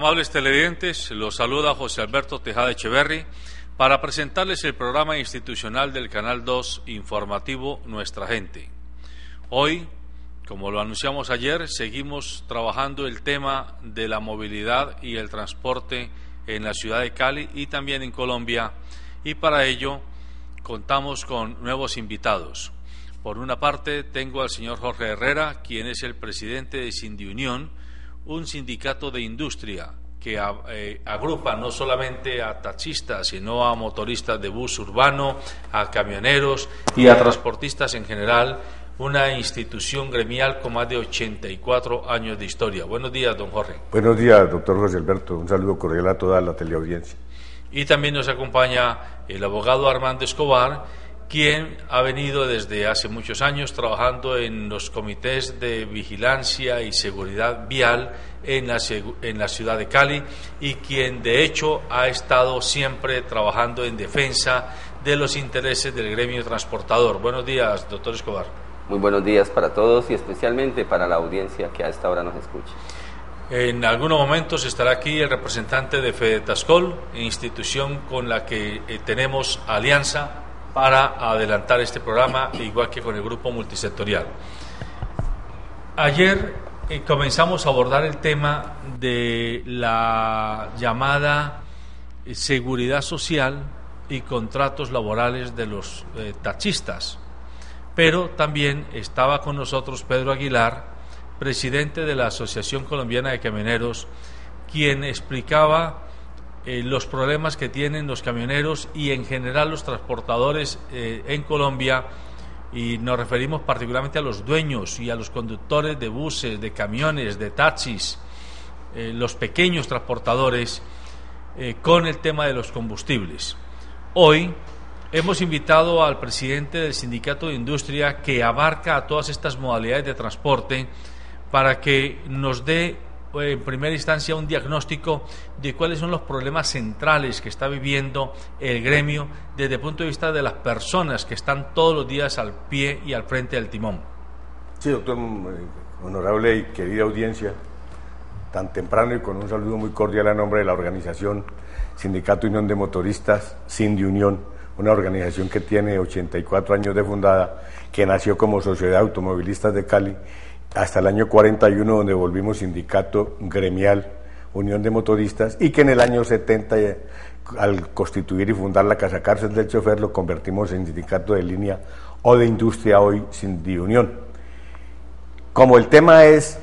Amables televidentes, los saluda José Alberto Tejada Echeverri para presentarles el programa institucional del Canal 2 informativo Nuestra Gente. Hoy, como lo anunciamos ayer, seguimos trabajando el tema de la movilidad y el transporte en la ciudad de Cali y también en Colombia, y para ello contamos con nuevos invitados. Por una parte tengo al señor Jorge Herrera, quien es el presidente de Sindiunión, un sindicato de industria que agrupa no solamente a taxistas, sino a motoristas de bus urbano, a camioneros y a transportistas en general, una institución gremial con más de 84 años de historia. Buenos días, don Jorge. Buenos días, doctor José Alberto. Un saludo cordial a toda la teleaudiencia. Y también nos acompaña el abogado Armando Escobar, quien ha venido desde hace muchos años trabajando en los comités de vigilancia y seguridad vial en la ciudad de Cali, y quien de hecho ha estado siempre trabajando en defensa de los intereses del gremio transportador. Buenos días, doctor Escobar. Muy buenos días para todos y especialmente para la audiencia que a esta hora nos escucha. En algunos momentos estará aquí el representante de Fedetascol, institución con la que tenemos alianza para adelantar este programa, igual que con el grupo multisectorial. Ayer comenzamos a abordar el tema de la llamada seguridad social y contratos laborales de los taxistas, pero también estaba con nosotros Pedro Aguilar, presidente de la Asociación Colombiana de Camioneros, quien explicaba los problemas que tienen los camioneros y en general los transportadores en Colombia, y nos referimos particularmente a los dueños y a los conductores de buses, de camiones, de taxis, los pequeños transportadores, con el tema de los combustibles. Hoy hemos invitado al presidente del Sindicato de Industria, que abarca a todas estas modalidades de transporte, para que nos dé en primera instancia un diagnóstico de cuáles son los problemas centrales que está viviendo el gremio desde el punto de vista de las personas que están todos los días al pie y al frente del timón. Sí, doctor, honorable y querida audiencia, tan temprano y con un saludo muy cordial a nombre de la organización Sindicato Unión de Motoristas, Sindiunión, una organización que tiene 84 años de fundada, que nació como Sociedad de Automovilistas de Cali, hasta el año 41, donde volvimos sindicato gremial, Unión de Motoristas, y que en el año 70, al constituir y fundar la Casa Cárcel del Chofer, lo convertimos en sindicato de línea o de industria, hoy Sindiunión. Como el tema es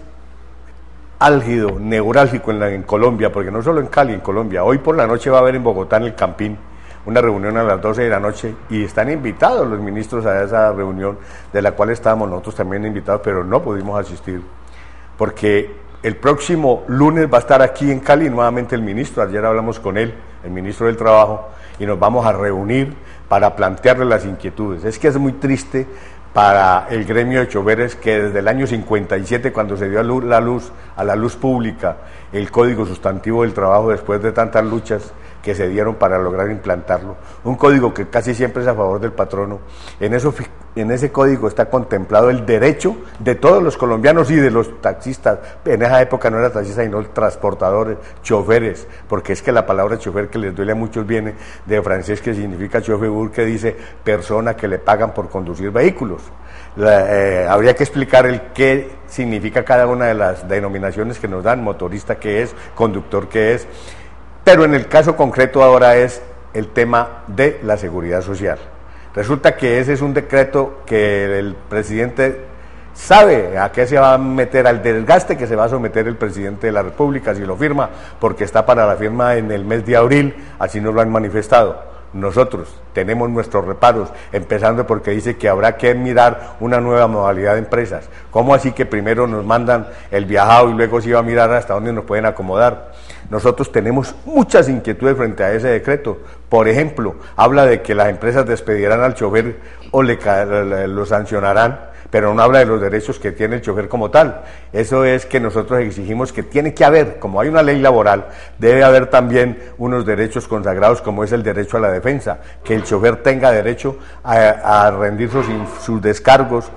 álgido, neurálgico en Colombia, porque no solo en Cali, en Colombia, hoy por la noche va a haber en Bogotá, en el Campín, una reunión a las 12 de la noche, y están invitados los ministros a esa reunión, de la cual estábamos nosotros también invitados, pero no pudimos asistir, porque el próximo lunes va a estar aquí en Cali nuevamente el ministro. Ayer hablamos con él, el ministro del Trabajo, y nos vamos a reunir para plantearle las inquietudes. Es que es muy triste para el gremio de choferes que desde el año 57, cuando se dio a la luz pública el Código Sustantivo del Trabajo, después de tantas luchas que se dieron para lograr implantarlo, un código que casi siempre es a favor del patrono, en ese código está contemplado el derecho de todos los colombianos y de los taxistas. En esa época no era taxista, sino transportadores, choferes, porque es que la palabra chofer, que les duele a muchos, viene de francés, que significa chauffeur, que dice persona que le pagan por conducir vehículos. Habría que explicar el qué significa cada una de las denominaciones que nos dan: motorista que es, conductor que es. Pero en el caso concreto ahora es el tema de la seguridad social. Resulta que ese es un decreto que el presidente sabe a qué se va a meter, al desgaste que se va a someter el presidente de la República si lo firma, porque está para la firma en el mes de abril, así nos lo han manifestado. Nosotros tenemos nuestros reparos, empezando porque dice que habrá que mirar una nueva modalidad de empresas. ¿Cómo así que primero nos mandan el viajado y luego se va a mirar hasta dónde nos pueden acomodar? Nosotros tenemos muchas inquietudes frente a ese decreto. Por ejemplo, habla de que las empresas despedirán al chofer o lo sancionarán, pero no habla de los derechos que tiene el chofer como tal. Eso es que nosotros exigimos que tiene que haber, como hay una ley laboral, debe haber también unos derechos consagrados, como es el derecho a la defensa, que el chofer tenga derecho a rendir sus descargos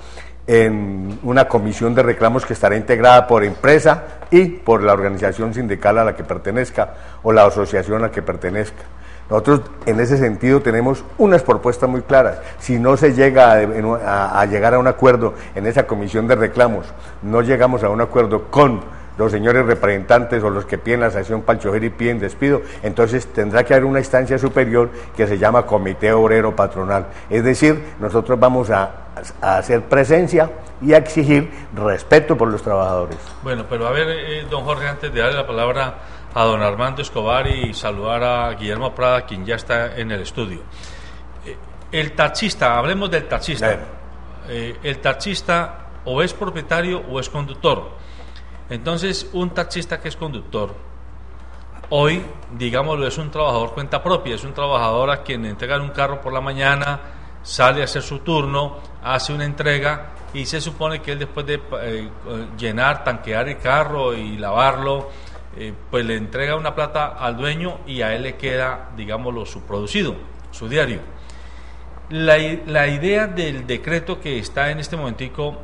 en una comisión de reclamos que estará integrada por empresa y por la organización sindical a la que pertenezca o la asociación a la que pertenezca. Nosotros en ese sentido tenemos unas propuestas muy claras. Si no se llega a llegar a un acuerdo en esa comisión de reclamos, no llegamos a un acuerdo con los señores representantes o los que piden la sanción para el chofer y piden despido, entonces tendrá que haber una instancia superior que se llama Comité Obrero Patronal. Es decir, nosotros vamos a hacer presencia y a exigir respeto por los trabajadores. Bueno, pero a ver, don Jorge, antes de darle la palabra a don Armando Escobar y saludar a Guillermo Prada, quien ya está en el estudio. El taxista, hablemos del taxista. El taxista o es propietario o es conductor. Entonces, un taxista que es conductor, hoy, digámoslo, es un trabajador cuenta propia, es un trabajador a quien entregan un carro por la mañana, sale a hacer su turno, hace una entrega y se supone que él después de llenar, tanquear el carro y lavarlo, pues le entrega una plata al dueño y a él le queda, digámoslo, su producido, su diario. La idea del decreto que está en este momentico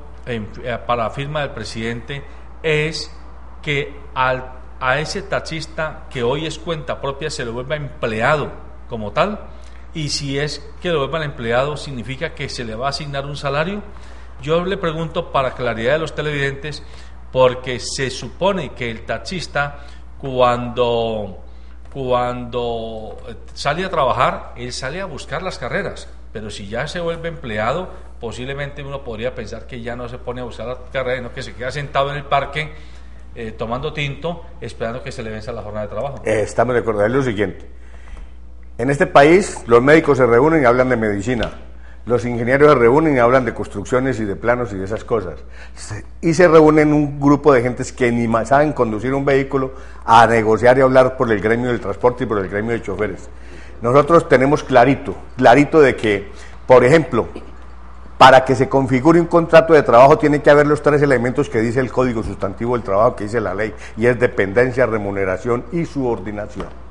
para la firma del presidente es que a ese taxista que hoy es cuenta propia se lo vuelva empleado como tal, y si es que lo vuelvan empleado significa que se le va a asignar un salario. Yo le pregunto para claridad de los televidentes, porque se supone que el taxista cuando sale a trabajar, él sale a buscar las carreras, pero si ya se vuelve empleado, posiblemente uno podría pensar que ya no se pone a buscar las carreras, sino que se queda sentado en el parque tomando tinto, esperando que se le venza la jornada de trabajo. Estamos de acuerdo. Es lo siguiente: en este país los médicos se reúnen y hablan de medicina, los ingenieros se reúnen y hablan de construcciones y de planos y de esas cosas, y se reúnen un grupo de gentes que ni más saben conducir un vehículo a negociar y hablar por el gremio del transporte y por el gremio de choferes. Nosotros tenemos clarito de que, por ejemplo, para que se configure un contrato de trabajo tiene que haber los 3 elementos que dice el Código Sustantivo del Trabajo, que dice la ley, y es dependencia, remuneración y subordinación.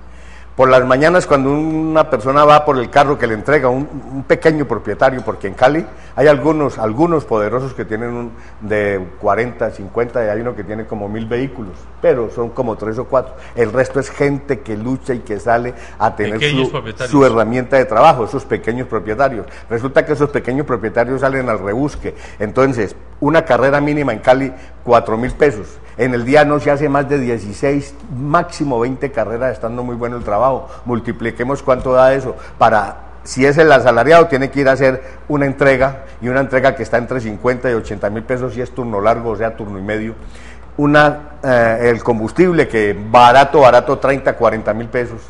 Por las mañanas, cuando una persona va por el carro que le entrega un pequeño propietario, porque en Cali hay algunos poderosos que tienen de 40, 50, y hay uno que tiene como 1000 vehículos, pero son como 3 o 4. El resto es gente que lucha y que sale a tener su herramienta de trabajo, esos pequeños propietarios. Resulta que esos pequeños propietarios salen al rebusque. Entonces, una carrera mínima en Cali, 4.000 pesos. En el día no se hace más de 16, máximo 20 carreras, estando muy bueno el trabajo. Multipliquemos cuánto da eso. Si es el asalariado, tiene que ir a hacer una entrega, y una entrega que está entre 50 y 80.000 pesos si es turno largo, o sea, turno y medio. El combustible, que barato, 30, 40.000 pesos.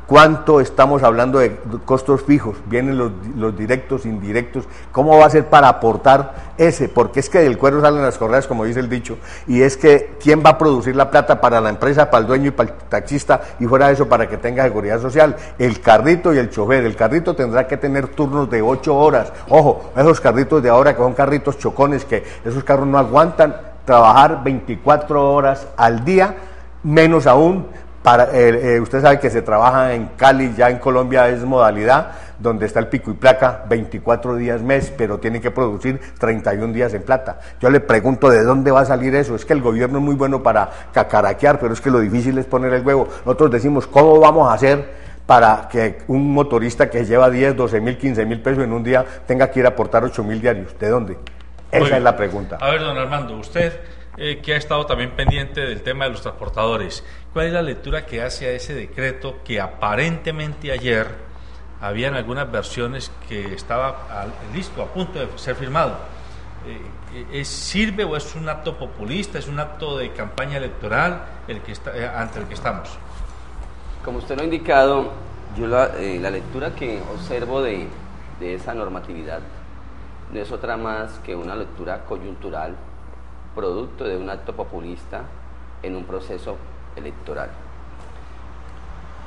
¿Cuánto estamos hablando de costos fijos? Vienen los directos, indirectos. ¿Cómo va a ser para aportar ese? Porque es que del cuero salen las correas, como dice el dicho, y es que ¿quién va a producir la plata para la empresa, para el dueño y para el taxista, y fuera de eso para que tenga seguridad social? El carrito y el chofer. El carrito tendrá que tener turnos de 8 horas. Ojo, esos carritos de ahora que son carritos chocones, que esos carros no aguantan trabajar 24 horas al día, menos aún. Usted sabe que se trabaja en Cali, ya en Colombia es modalidad, donde está el pico y placa, 24 días mes, pero tiene que producir 31 días en plata. Yo le pregunto, ¿de dónde va a salir eso? Es que el gobierno es muy bueno para cacaraquear, pero es que lo difícil es poner el huevo. Nosotros decimos, ¿cómo vamos a hacer para que un motorista que lleva 10, 12.000, 15.000 pesos en un día tenga que ir a aportar 8.000 diarios? ¿De dónde? Esa es la pregunta. A ver, don Armando, usted que ha estado también pendiente del tema de los transportadores, ¿cuál es la lectura que hace a ese decreto que aparentemente ayer habían algunas versiones que estaba listo, a punto de ser firmado? ¿Sirve o es un acto populista, es un acto de campaña electoral ante el que estamos? Como usted lo ha indicado, yo la lectura que observo de esa normatividad no es otra más que una lectura coyuntural, producto de un acto populista en un proceso electoral.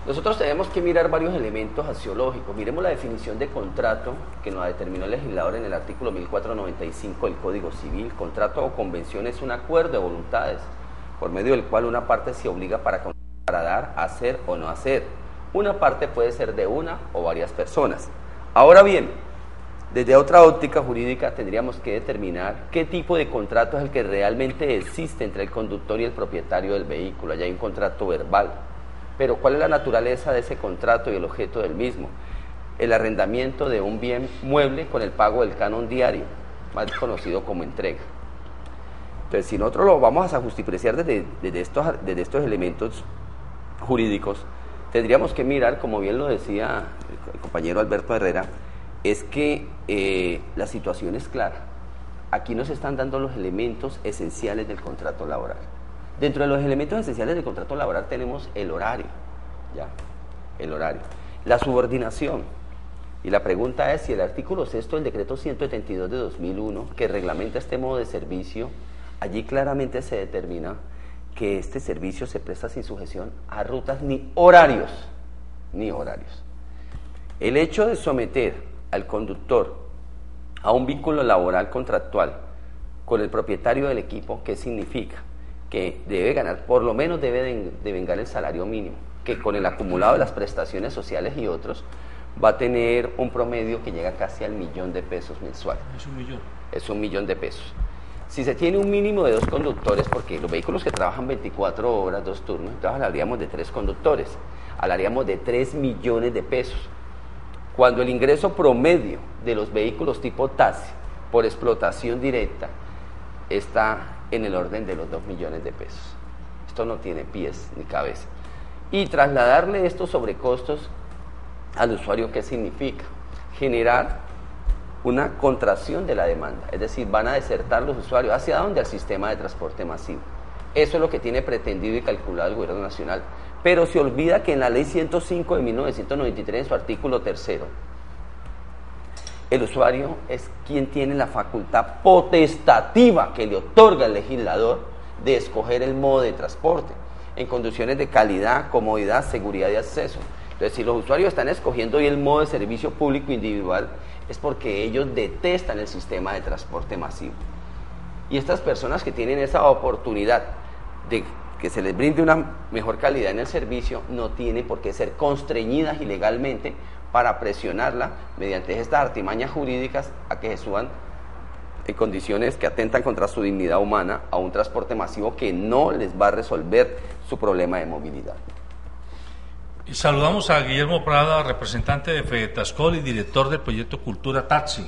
Nosotros tenemos que mirar varios elementos axiológicos. Miremos la definición de contrato que nos determinó el legislador en el artículo 1495 del Código Civil. Contrato o convención es un acuerdo de voluntades por medio del cual una parte se obliga para dar, hacer o no hacer. Una parte puede ser de una o varias personas. Ahora bien, Desde otra óptica jurídica tendríamos que determinar qué tipo de contrato es el que realmente existe entre el conductor y el propietario del vehículo. Allá hay un contrato verbal, pero ¿cuál es la naturaleza de ese contrato y el objeto del mismo? El arrendamiento de un bien mueble con el pago del canon diario, más conocido como entrega. Entonces, si nosotros lo vamos a justipreciar desde estos elementos jurídicos, tendríamos que mirar, como bien lo decía el compañero Alberto Herrera, es que la situación es clara. Aquí nos están dando los elementos esenciales del contrato laboral. Dentro de los elementos esenciales del contrato laboral tenemos el horario, ¿ya? El horario. La subordinación. Y la pregunta es si el artículo 6 del decreto 172 de 2001, que reglamenta este modo de servicio, allí claramente se determina que este servicio se presta sin sujeción a rutas ni horarios. El hecho de someter al conductor a un vínculo laboral contractual con el propietario del equipo, ¿qué significa? Que debe ganar, por lo menos debe devengar el salario mínimo, que con el acumulado de las prestaciones sociales y otros, va a tener un promedio que llega casi al 1.000.000 de pesos mensual. Es 1.000.000. Es 1.000.000 de pesos. Si se tiene un mínimo de 2 conductores, porque los vehículos que trabajan 24 horas, 2 turnos, entonces hablaríamos de 3 conductores, hablaríamos de 3 millones de pesos. Cuando el ingreso promedio de los vehículos tipo taxi por explotación directa está en el orden de los 2 millones de pesos. Esto no tiene pies ni cabeza. Y trasladarle estos sobrecostos al usuario, ¿qué significa? Generar una contracción de la demanda, es decir, van a desertar los usuarios. ¿Hacia dónde? Al sistema de transporte masivo. Eso es lo que tiene pretendido y calculado el gobierno nacional. Pero se olvida que en la ley 105 de 1993, en su artículo 3, el usuario es quien tiene la facultad potestativa que le otorga el legislador de escoger el modo de transporte en condiciones de calidad, comodidad, seguridad y acceso. Entonces, si los usuarios están escogiendo hoy el modo de servicio público individual, es porque ellos detestan el sistema de transporte masivo. Y estas personas que tienen esa oportunidad de que se les brinde una mejor calidad en el servicio, no tienen por qué ser constreñidas ilegalmente para presionarla mediante estas artimañas jurídicas a que se suban en condiciones que atentan contra su dignidad humana a un transporte masivo que no les va a resolver su problema de movilidad. Saludamos a Guillermo Prada, representante de Fedetascol y director del proyecto Cultura Taxi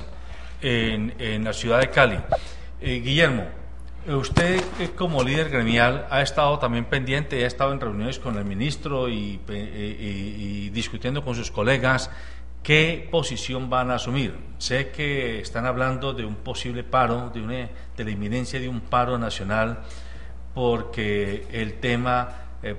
en la ciudad de Cali. Guillermo, usted como líder gremial ha estado también pendiente, ha estado en reuniones con el ministro y discutiendo con sus colegas qué posición van a asumir. Sé que están hablando de un posible paro, de la inminencia de un paro nacional, porque el tema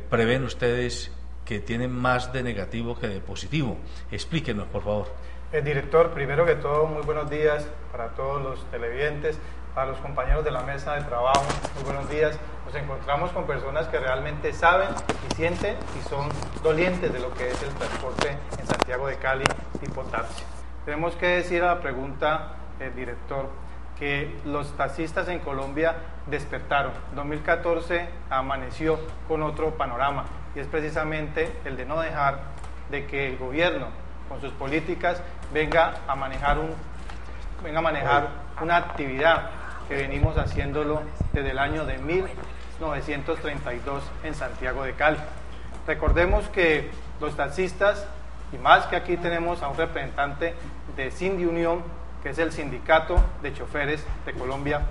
prevén ustedes que tienen más de negativo que de positivo. Explíquenos, por favor. Director, primero que todo, muy buenos días para todos los televidentes, para los compañeros de la mesa de trabajo, muy buenos días. Nos encontramos con personas que realmente saben y sienten y son dolientes de lo que es el transporte en Santiago de Cali tipo taxi. Tenemos que decir a la pregunta, director, que los taxistas en Colombia despertaron. 2014 amaneció con otro panorama, y es precisamente el de no dejar de que el gobierno con sus políticas venga a manejar una actividad que venimos haciéndolo desde el año de 1932 en Santiago de Cali. Recordemos que los taxistas, y más que aquí tenemos a un representante de Sindiunión, que es el sindicato de choferes de Colombia,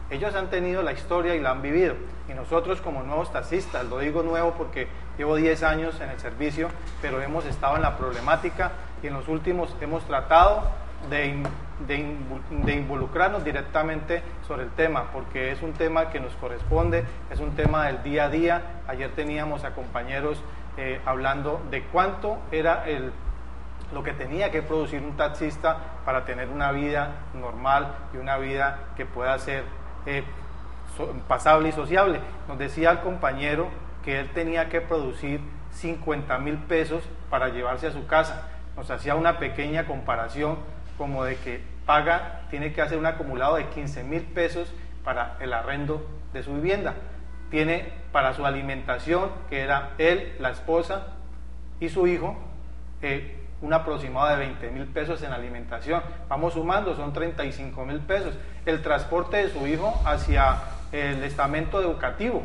ellos han tenido la historia y la han vivido, y nosotros como nuevos taxistas, lo digo nuevo porque llevo 10 años en el servicio, pero hemos estado en la problemática y en los últimos hemos tratado de involucrarnos directamente sobre el tema, porque es un tema que nos corresponde, es un tema del día a día. Ayer teníamos a compañeros hablando de cuánto era lo que tenía que producir un taxista para tener una vida normal y una vida que pueda ser pasable y sociable. Nos decía el compañero que él tenía que producir 50.000 pesos para llevarse a su casa. Nos hacía una pequeña comparación como de que tiene que hacer un acumulado de 15.000 pesos para el arrendo de su vivienda. Tiene para su alimentación, que era él, la esposa y su hijo, un aproximado de 20.000 pesos en alimentación. Vamos sumando, son 35.000 pesos. El transporte de su hijo hacia el estamento educativo,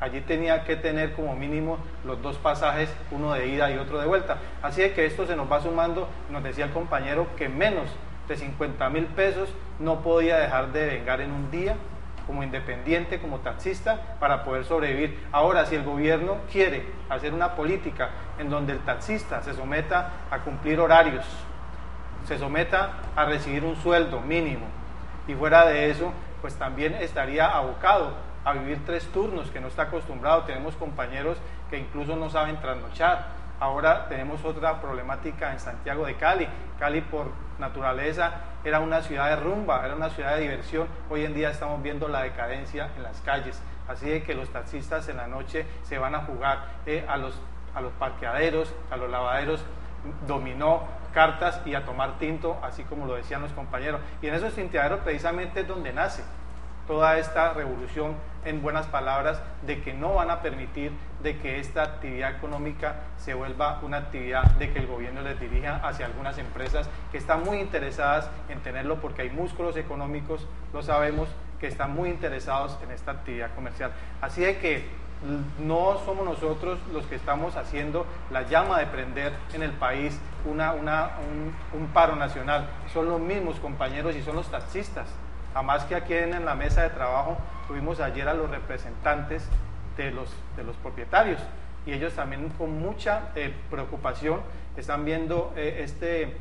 allí tenía que tener como mínimo los 2 pasajes, uno de ida y otro de vuelta. Así de que esto se nos va sumando. Nos decía el compañero que menos de 50.000 pesos no podía dejar de vengar en un día como independiente, como taxista, para poder sobrevivir. Ahora, si el gobierno quiere hacer una política en donde el taxista se someta a cumplir horarios, se someta a recibir un sueldo mínimo, y fuera de eso, pues también estaría abocado a vivir 3 turnos, que no está acostumbrado. Tenemos compañeros que incluso no saben trasnochar. Ahora tenemos otra problemática en Santiago de Cali. Cali, por naturaleza, era una ciudad de rumba, era una ciudad de diversión. Hoy en día estamos viendo la decadencia en las calles. Así de que los taxistas en la noche se van a jugar a los parqueaderos, a los lavaderos, dominó, cartas y a tomar tinto, así como lo decían los compañeros. Y en esos tinteaderos precisamente es donde nace toda esta revolución, en buenas palabras, de que no van a permitir de que esta actividad económica se vuelva una actividad de que el gobierno les dirija hacia algunas empresas que están muy interesadas en tenerlo, porque hay músculos económicos, lo sabemos, que están muy interesados en esta actividad comercial. Así de que no somos nosotros los que estamos haciendo la llama de prender en el país un paro nacional, son los mismos compañeros y son los taxistas. Además que aquí en la mesa de trabajo tuvimos ayer a los representantes de los propietarios, y ellos también con mucha preocupación están viendo este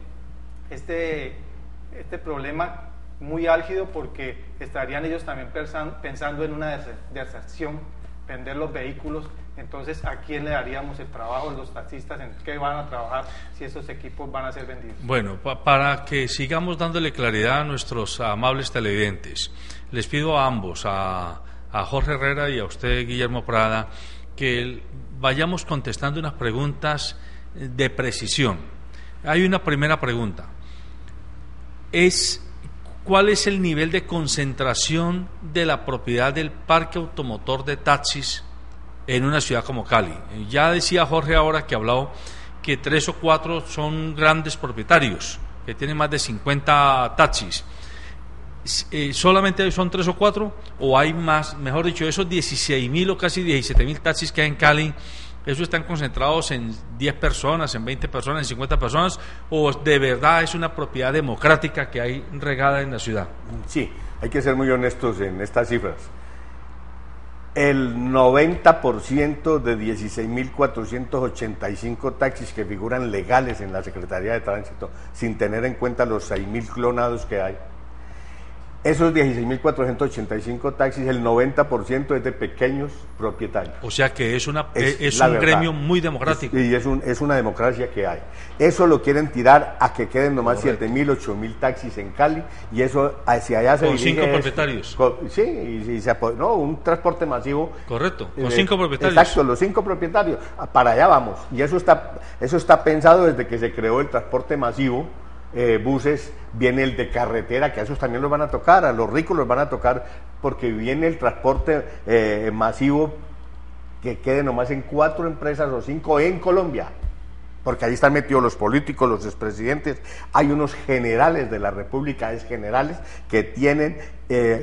problema muy álgido, porque estarían ellos también pensando en una deserción, vender los vehículos. Entonces, ¿a quién le daríamos el trabajo? Los taxistas, ¿en qué van a trabajar si estos equipos van a ser vendidos? Bueno, para que sigamos dándole claridad a nuestros amables televidentes, les pido a ambos, a Jorge Herrera y a usted, Guillermo Prada, que vayamos contestando unas preguntas de precisión. Hay una primera pregunta. ¿Cuál es el nivel de concentración de la propiedad del parque automotor de taxis en una ciudad como Cali? Ya decía Jorge ahora que ha hablado que 3 o 4 son grandes propietarios, que tienen más de 50 taxis. ¿Solamente son 3 o 4 o hay más? Mejor dicho, esos 16.000 o casi 17.000 taxis que hay en Cali, ¿esos están concentrados en 10 personas, en 20 personas, en 50 personas, o de verdad es una propiedad democrática que hay regada en la ciudad? Sí, hay que ser muy honestos en estas cifras. El 90% de 16.485 taxis que figuran legales en la Secretaría de Tránsito, sin tener en cuenta los 6.000 clonados que hay, esos 16.485 taxis, el 90% es de pequeños propietarios. O sea que es un gremio muy democrático. Y es una democracia que hay. Eso lo quieren tirar a que queden nomás 7.000, 8.000 taxis en Cali, y eso hacia allá se dirige. ¿Con 5 propietarios? Un transporte masivo. Correcto, con 5 propietarios. Exacto, los 5 propietarios. Para allá vamos. Y eso está pensado desde que se creó el transporte masivo. Buses, viene el de carretera, que a esos también los van a tocar, a los ricos los van a tocar, porque viene el transporte masivo que quede nomás en 4 empresas o 5 en Colombia, porque ahí están metidos los políticos, los expresidentes. Hay unos generales de la República, generales que tienen,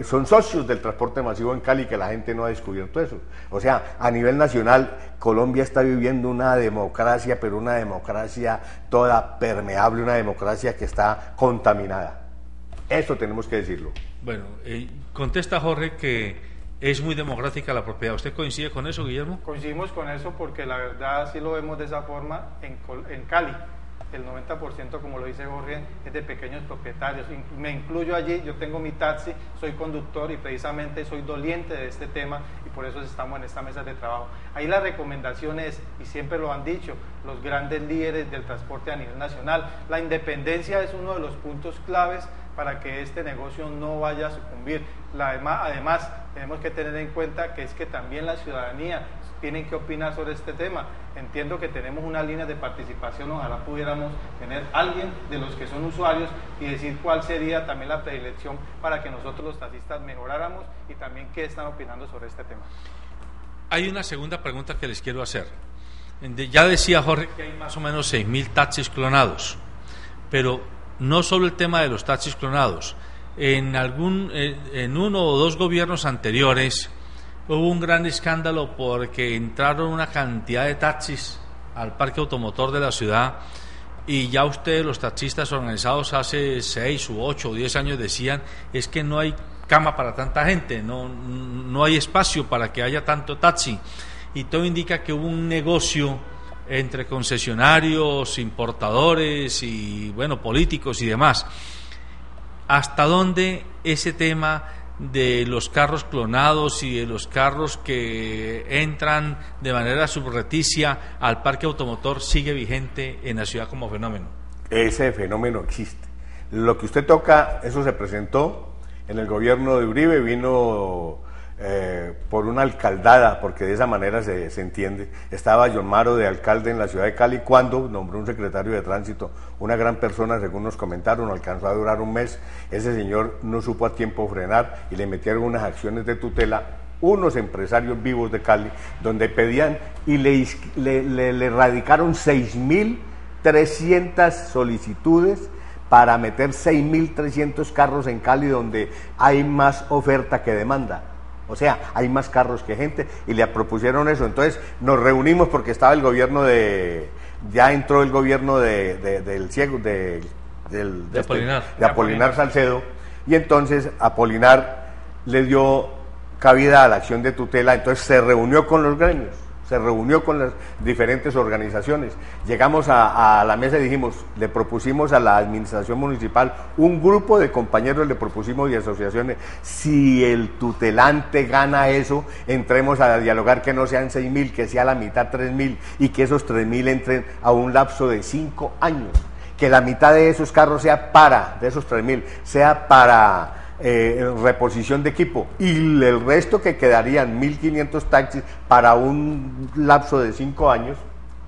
son socios del transporte masivo en Cali, que la gente no ha descubierto eso. O sea, a nivel nacional, Colombia está viviendo una democracia, pero una democracia toda permeable, una democracia que está contaminada. Eso tenemos que decirlo. Bueno, contesta Jorge que es muy democrática la propiedad. ¿Usted coincide con eso, Guillermo? Coincidimos con eso, porque la verdad sí lo vemos de esa forma en Cali. El 90%, como lo dice Jorge, es de pequeños propietarios. Me incluyo allí, yo tengo mi taxi, soy conductor y precisamente soy doliente de este tema, y por eso estamos en esta mesa de trabajo. Ahí la recomendación es, y siempre lo han dicho, los grandes líderes del transporte a nivel nacional, la independencia es uno de los puntos claves para que este negocio no vaya a sucumbir. Además, tenemos que tener en cuenta que es que también la ciudadanía tienen que opinar sobre este tema. Entiendo que tenemos una línea de participación, ojalá pudiéramos tener alguien de los que son usuarios y decir cuál sería también la predilección para que nosotros los taxistas mejoráramos, y también qué están opinando sobre este tema. Hay una segunda pregunta que les quiero hacer. Ya decía Jorge que hay más o menos 6.000 taxis clonados, pero no solo el tema de los taxis clonados. En uno o dos gobiernos anteriores hubo un gran escándalo porque entraron una cantidad de taxis al parque automotor de la ciudad, y ya ustedes, los taxistas organizados, hace 6 u 8 o 10 años decían, es que no hay cama para tanta gente, no hay espacio para que haya tanto taxi, y todo indica que hubo un negocio entre concesionarios, importadores y políticos y demás. ¿Hasta dónde ese tema de los carros clonados y de los carros que entran de manera subrepticia al parque automotor sigue vigente en la ciudad como fenómeno? Ese fenómeno existe. Lo que usted toca, eso se presentó en el gobierno de Uribe, vino por una alcaldada, porque de esa manera se entiende. Estaba John Maro de alcalde en la ciudad de Cali cuando nombró un secretario de tránsito, una gran persona, según nos comentaron, alcanzó a durar un mes. Ese señor no supo a tiempo frenar y le metieron unas acciones de tutela unos empresarios vivos de Cali, donde pedían y le radicaron 6.300 solicitudes para meter 6.300 carros en Cali, donde hay más oferta que demanda. O sea, hay más carros que gente, y le propusieron eso. Entonces nos reunimos porque estaba el gobierno ya entró el gobierno del ciego, de Apolinar Salcedo, y entonces Apolinar le dio cabida a la acción de tutela. Entonces se reunió con los gremios, se reunió con las diferentes organizaciones. Llegamos a la mesa y dijimos, le propusimos a la administración municipal, un grupo de compañeros le propusimos y asociaciones, si el tutelante gana eso, entremos a dialogar, que no sean 6.000, que sea la mitad 3.000, y que esos 3.000 entren a un lapso de 5 años, que la mitad de esos carros de esos 3.000, sea para reposición de equipo, y el resto, que quedarían 1.500 taxis para un lapso de 5 años,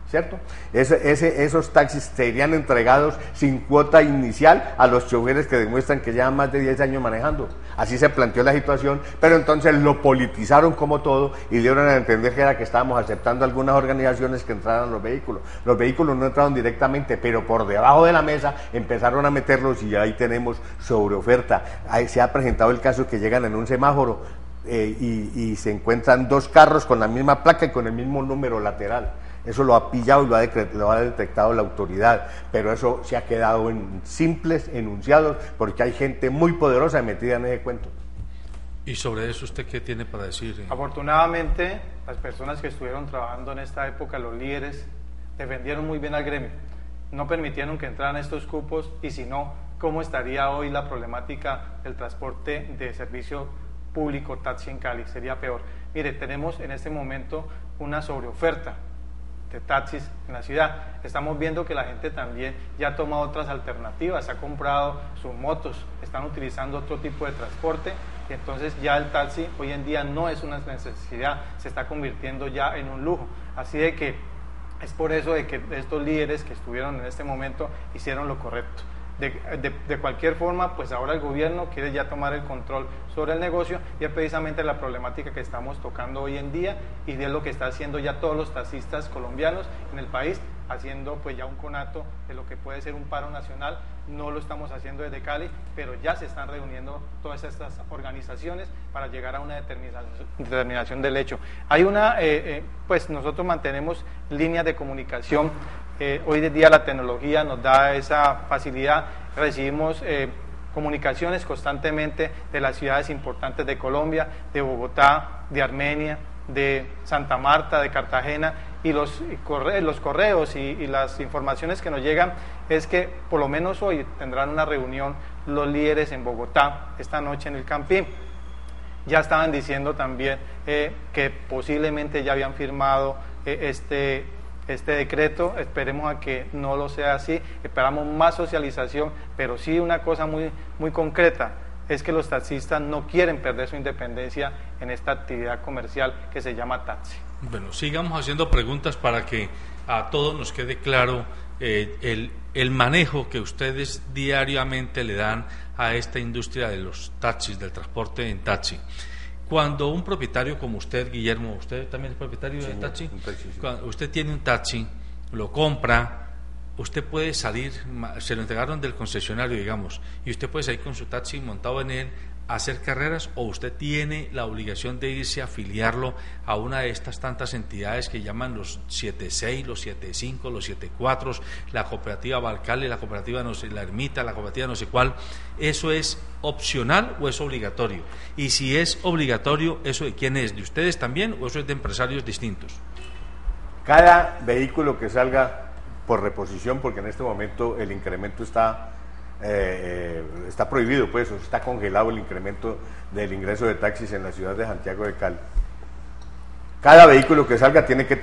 ¿cierto? Esos taxis serían entregados sin cuota inicial a los choferes que demuestran que llevan más de 10 años manejando. Así se planteó la situación, pero entonces lo politizaron como todo y dieron a entender que era que estábamos aceptando algunas organizaciones que entraran los vehículos. Los vehículos no entraron directamente, pero por debajo de la mesa empezaron a meterlos, y ahí tenemos sobreoferta. Ahí se ha presentado el caso que llegan en un semáforo y se encuentran 2 carros con la misma placa y con el mismo número lateral. Eso lo ha pillado y lo ha detectado la autoridad, pero eso se ha quedado en simples enunciados, porque hay gente muy poderosa metida en ese cuento. ¿Y sobre eso usted qué tiene para decir? Afortunadamente, las personas que estuvieron trabajando en esta época, los líderes, defendieron muy bien al gremio, no permitieron que entraran estos cupos, y si no, ¿cómo estaría hoy la problemática del transporte de servicio público taxi en Cali? Sería peor. Mire, tenemos en este momento una sobreoferta de taxis en la ciudad. Estamos viendo que la gente también ya toma otras alternativas, ha comprado sus motos, están utilizando otro tipo de transporte, y entonces ya el taxi hoy en día no es una necesidad, se está convirtiendo ya en un lujo. Así de que es por eso de que estos líderes que estuvieron en este momento hicieron lo correcto. De cualquier forma, pues ahora el gobierno quiere ya tomar el control sobre el negocio, y es precisamente la problemática que estamos tocando hoy en día, y de lo que está haciendo ya todos los taxistas colombianos en el país, haciendo pues ya un conato de lo que puede ser un paro nacional. No lo estamos haciendo desde Cali, pero ya se están reuniendo todas estas organizaciones para llegar a una determinación del hecho. Hay pues nosotros mantenemos líneas de comunicación. Hoy en día la tecnología nos da esa facilidad, recibimos comunicaciones constantemente de las ciudades importantes de Colombia, de Bogotá, de Armenia, de Santa Marta, de Cartagena, y los correos y las informaciones que nos llegan es que por lo menos hoy tendrán una reunión los líderes en Bogotá esta noche en el Campín. Ya estaban diciendo también que posiblemente ya habían firmado este decreto. Esperemos a que no lo sea así, esperamos más socialización, pero sí una cosa muy, muy concreta, es que los taxistas no quieren perder su independencia en esta actividad comercial que se llama taxi. Bueno, sigamos haciendo preguntas para que a todos nos quede claro el manejo que ustedes diariamente le dan a esta industria de los taxis, del transporte en taxi. Cuando un propietario como usted, Guillermo, ¿usted también es propietario de taxi? Sí. Cuando usted tiene un taxi, lo compra, usted puede salir, se lo entregaron del concesionario, digamos, y usted puede salir con su taxi montado en él a hacer carreras, o usted tiene la obligación de irse a afiliarlo a una de estas tantas entidades que llaman los 76, los 75, los 74, la cooperativa Balcale, la cooperativa no sé, la Ermita, la cooperativa no sé cuál. ¿Eso es opcional o es obligatorio? Y si es obligatorio, ¿eso de quién es? ¿De ustedes también o eso es de empresarios distintos? Cada vehículo que salga por reposición, porque en este momento el incremento está prohibido, pues, está congelado el incremento del ingreso de taxis en la ciudad de Santiago de Cali. Cada vehículo que salga tiene que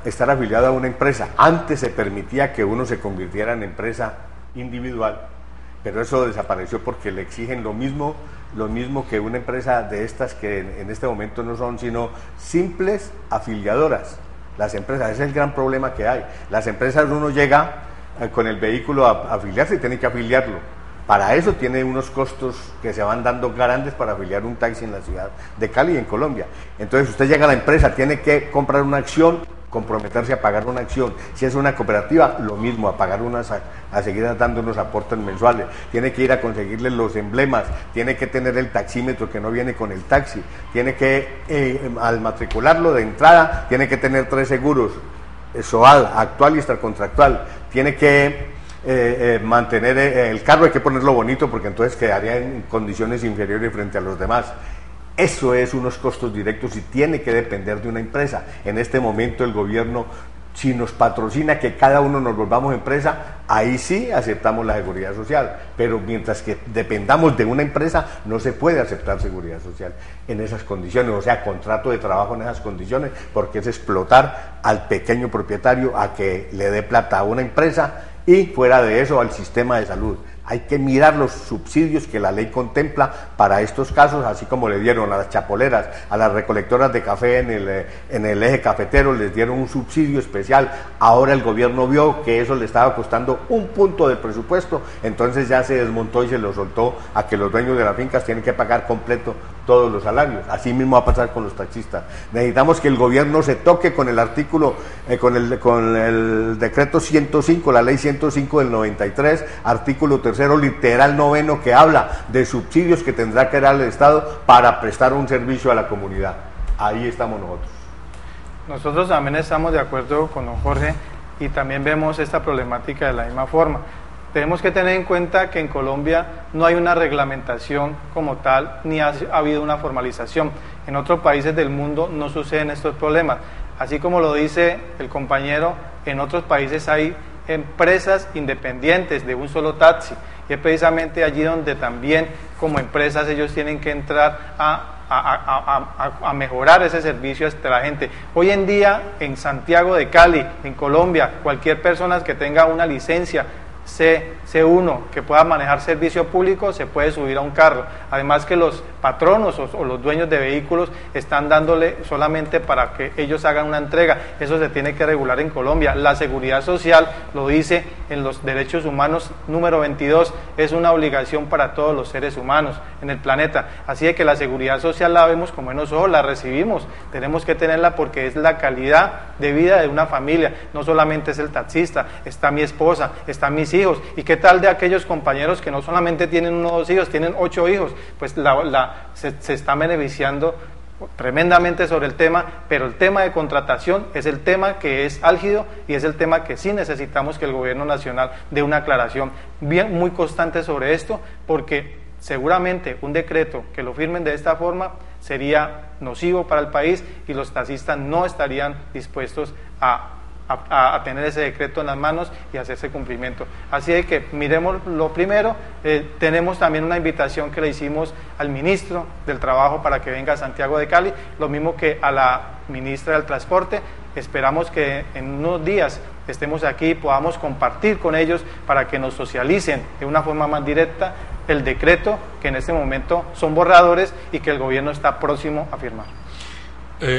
estar afiliado a una empresa. Antes se permitía que uno se convirtiera en empresa individual, pero eso desapareció porque le exigen lo mismo que una empresa de estas que en este momento no son sino simples afiliadoras. Las empresas, ese es el gran problema que hay. Las empresas, uno llega con el vehículo a afiliarse y tiene que afiliarlo. Para eso tiene unos costos que se van dando grandes para afiliar un taxi en la ciudad de Cali y en Colombia. Entonces usted llega a la empresa, tiene que comprar una acción, comprometerse a pagar una acción. Si es una cooperativa, lo mismo, a pagar a seguir dando unos aportes mensuales. Tiene que ir a conseguirle los emblemas, tiene que tener el taxímetro que no viene con el taxi, tiene que, al matricularlo de entrada, tiene que tener 3 seguros, SOAD, actual y extracontractual. Tiene que mantener el carro, hay que ponerlo bonito porque entonces quedaría en condiciones inferiores frente a los demás. Eso es unos costos directos y tiene que depender de una empresa. En este momento el gobierno, si nos patrocina que cada uno nos volvamos empresa, ahí sí aceptamos la seguridad social, pero mientras que dependamos de una empresa no se puede aceptar seguridad social en esas condiciones, o sea, contrato de trabajo en esas condiciones, porque es explotar al pequeño propietario a que le dé plata a una empresa y fuera de eso al sistema de salud. Hay que mirar los subsidios que la ley contempla para estos casos, así como le dieron a las chapoleras, a las recolectoras de café en el eje cafetero, les dieron un subsidio especial. Ahora el gobierno vio que eso le estaba costando un punto del presupuesto, entonces ya se desmontó y se lo soltó a que los dueños de las fincas tienen que pagar completo todos los salarios. Así mismo va a pasar con los taxistas. Necesitamos que el gobierno se toque con el artículo, con el decreto 105, la ley 105 del 93, artículo 3, literal 9, que habla de subsidios que tendrá que dar el Estado para prestar un servicio a la comunidad. Ahí estamos nosotros. Nosotros también estamos de acuerdo con don Jorge y también vemos esta problemática de la misma forma. Tenemos que tener en cuenta que en Colombia no hay una reglamentación como tal, ni ha habido una formalización. En otros países del mundo no suceden estos problemas. Así como lo dice el compañero, en otros países hay empresas independientes de un solo taxi, y es precisamente allí donde también como empresas ellos tienen que entrar a mejorar ese servicio hasta la gente. Hoy en día en Santiago de Cali, en Colombia, cualquier persona que tenga una licencia C1 que pueda manejar servicio público se puede subir a un carro. Además que los patronos o los dueños de vehículos están dándole solamente para que ellos hagan una entrega. Eso se tiene que regular en Colombia. La seguridad social lo dice en los derechos humanos número 22, es una obligación para todos los seres humanos en el planeta. Así de que la seguridad social la vemos como buenos ojos, la recibimos, tenemos que tenerla porque es la calidad de vida de una familia. No solamente es el taxista, está mi esposa, están mis hijos. ¿Y qué tal de aquellos compañeros que no solamente tienen 1 o 2 hijos, tienen 8 hijos? Pues se están beneficiando tremendamente sobre el tema, pero el tema de contratación es el tema que es álgido y es el tema que sí necesitamos que el gobierno nacional dé una aclaración muy constante sobre esto, porque seguramente un decreto que lo firmen de esta forma sería nocivo para el país y los taxistas no estarían dispuestos a tener ese decreto en las manos y hacerse cumplimiento. Así de que miremos lo primero. Tenemos también una invitación que le hicimos al ministro del Trabajo para que venga a Santiago de Cali, lo mismo que a la ministra del Transporte. Esperamos que en unos días estemos aquí y podamos compartir con ellos para que nos socialicen de una forma más directa el decreto, que en este momento son borradores y que el gobierno está próximo a firmar.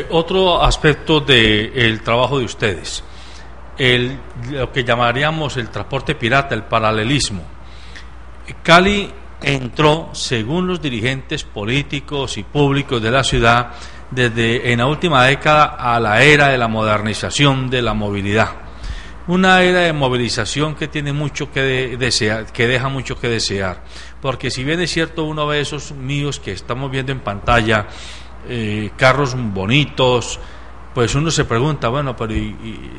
Otro aspecto del trabajo de ustedes, lo que llamaríamos el transporte pirata, el paralelismo. Cali entró, según los dirigentes políticos y públicos de la ciudad, desde en la última década a la era de la modernización de la movilidad. Una era de movilización que tiene mucho que desear, que deja mucho que desear, porque si bien es cierto, uno ve esos míos que estamos viendo en pantalla, carros bonitos, pues uno se pregunta, bueno, pero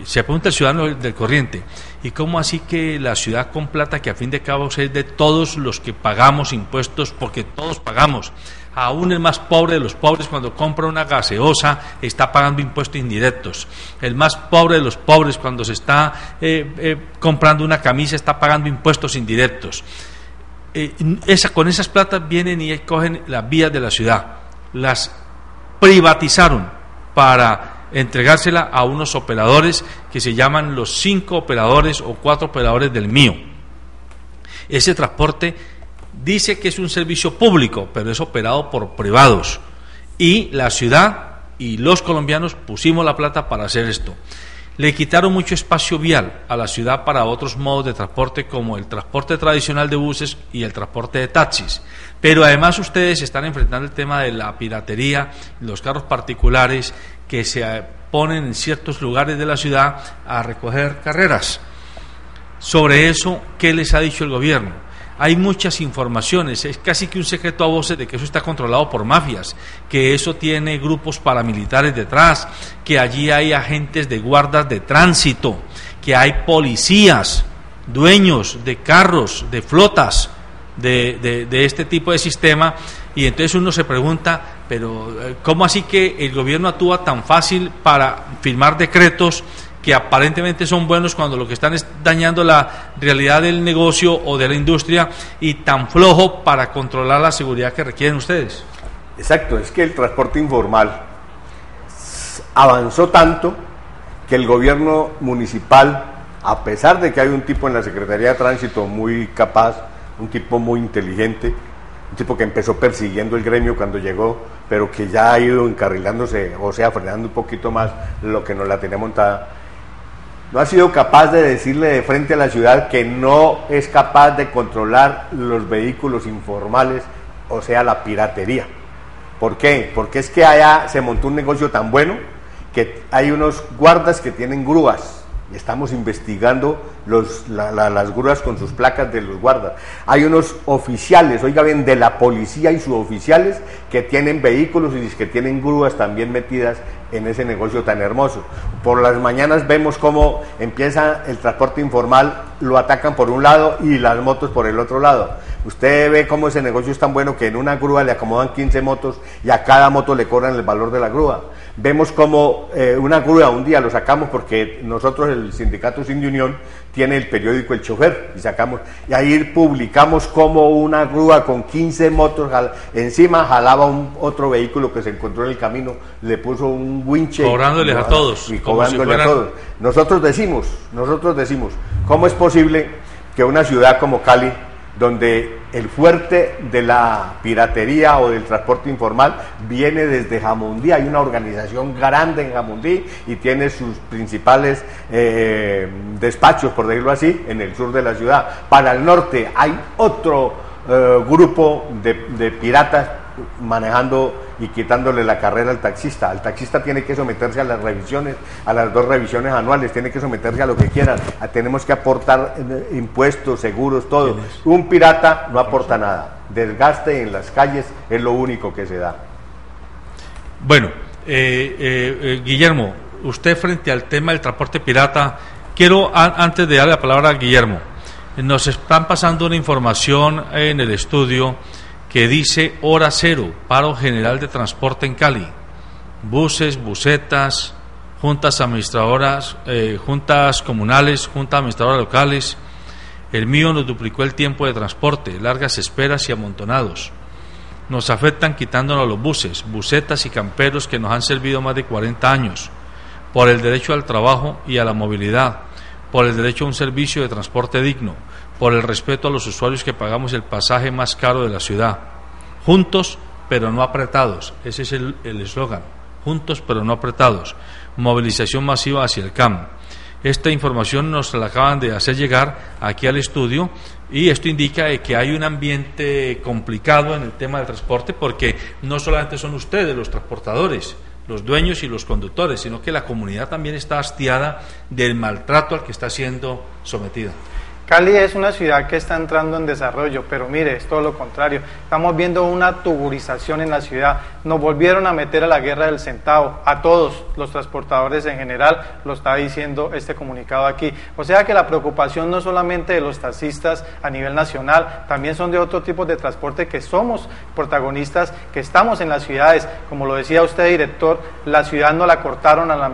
se pregunta el ciudadano del corriente, ¿y cómo así que la ciudad con plata, que a fin de cabo es de todos los que pagamos impuestos, porque todos pagamos? Aún el más pobre de los pobres, cuando compra una gaseosa, está pagando impuestos indirectos. El más pobre de los pobres, cuando se está comprando una camisa, está pagando impuestos indirectos. Con esas platas vienen y cogen las vías de la ciudad, las privatizaron para entregársela a unos operadores que se llaman los 5 operadores o 4 operadores del mío. Ese transporte dice que es un servicio público, pero es operado por privados, y la ciudad y los colombianos pusimos la plata para hacer esto. Le quitaron mucho espacio vial a la ciudad para otros modos de transporte, como el transporte tradicional de buses y el transporte de taxis, pero además ustedes están enfrentando el tema de la piratería, los carros particulares que se ponen en ciertos lugares de la ciudad a recoger carreras. Sobre eso, ¿qué les ha dicho el gobierno? Hay muchas informaciones, es casi que un secreto a voces de que eso está controlado por mafias, que eso tiene grupos paramilitares detrás, que allí hay agentes de guardas de tránsito, que hay policías, dueños de carros, de flotas, de este tipo de sistema, y entonces uno se pregunta, pero ¿cómo así que el gobierno actúa tan fácil para firmar decretos que aparentemente son buenos cuando lo que están es dañando la realidad del negocio o de la industria, y tan flojo para controlar la seguridad que requieren ustedes? Exacto, es que el transporte informal avanzó tanto que el gobierno municipal, a pesar de que hay un tipo en la Secretaría de Tránsito muy capaz, un tipo muy inteligente, un tipo que empezó persiguiendo el gremio cuando llegó, pero que ya ha ido encarrilándose, o sea, frenando un poquito más lo que nos la tenía montada, no ha sido capaz de decirle de frente a la ciudad que no es capaz de controlar los vehículos informales, o sea, la piratería. ¿Por qué? Porque es que allá se montó un negocio tan bueno que hay unos guardas que tienen grúas. Estamos investigando las grúas con sus placas de los guardas. Hay unos oficiales, oiga bien, de la policía y suboficiales que tienen vehículos y que tienen grúas también metidas en ese negocio tan hermoso. Por las mañanas vemos cómo empieza el transporte informal, lo atacan por un lado y las motos por el otro lado. Usted ve cómo ese negocio es tan bueno que en una grúa le acomodan 15 motos y a cada moto le cobran el valor de la grúa. Vemos como una grúa, un día lo sacamos porque nosotros, el sindicato Sin de Unión, tiene el periódico El Chofer, y ahí publicamos como una grúa con 15 motos encima jalaba otro vehículo que se encontró en el camino, le puso un winche, cobrándoles a todos, y cobrándole a todos. Nosotros decimos, ¿cómo es posible que una ciudad como Cali, donde el fuerte de la piratería o del transporte informal viene desde Jamundí, hay una organización grande en Jamundí y tiene sus principales despachos, por decirlo así, en el sur de la ciudad? Para el norte hay otro grupo de piratas manejando y quitándole la carrera al taxista. El taxista tiene que someterse a las revisiones, a las 2 revisiones anuales, tiene que someterse a lo que quieran, tenemos que aportar impuestos, seguros, todo. Un pirata no aporta nada, desgaste en las calles es lo único que se da. Bueno, Guillermo, usted frente al tema del transporte pirata, quiero antes de darle la palabra a Guillermo, nos están pasando una información en el estudio que dice hora cero, paro general de transporte en Cali, buses, busetas, juntas administradoras, juntas comunales, juntas administradoras locales. El mío nos duplicó el tiempo de transporte, largas esperas y amontonados. Nos afectan quitándonos los buses, busetas y camperos que nos han servido más de 40 años, por el derecho al trabajo y a la movilidad, por el derecho a un servicio de transporte digno, por el respeto a los usuarios que pagamos el pasaje más caro de la ciudad. Juntos pero no apretados, ese es el eslogan, juntos pero no apretados. Movilización masiva hacia el CAM. Esta información nos la acaban de hacer llegar aquí al estudio y esto indica que hay un ambiente complicado en el tema del transporte, porque no solamente son ustedes los transportadores, los dueños y los conductores, sino que la comunidad también está hastiada del maltrato al que está siendo sometida. Cali es una ciudad que está entrando en desarrollo, pero mire, es todo lo contrario. Estamos viendo una tuburización en la ciudad. Nos volvieron a meter a la guerra del centavo, a todos los transportadores en general, lo está diciendo este comunicado aquí. O sea que la preocupación no solamente de los taxistas a nivel nacional, también son de otro tipo de transporte que somos protagonistas, que estamos en las ciudades. Como lo decía usted, director, la ciudad no la cortaron a la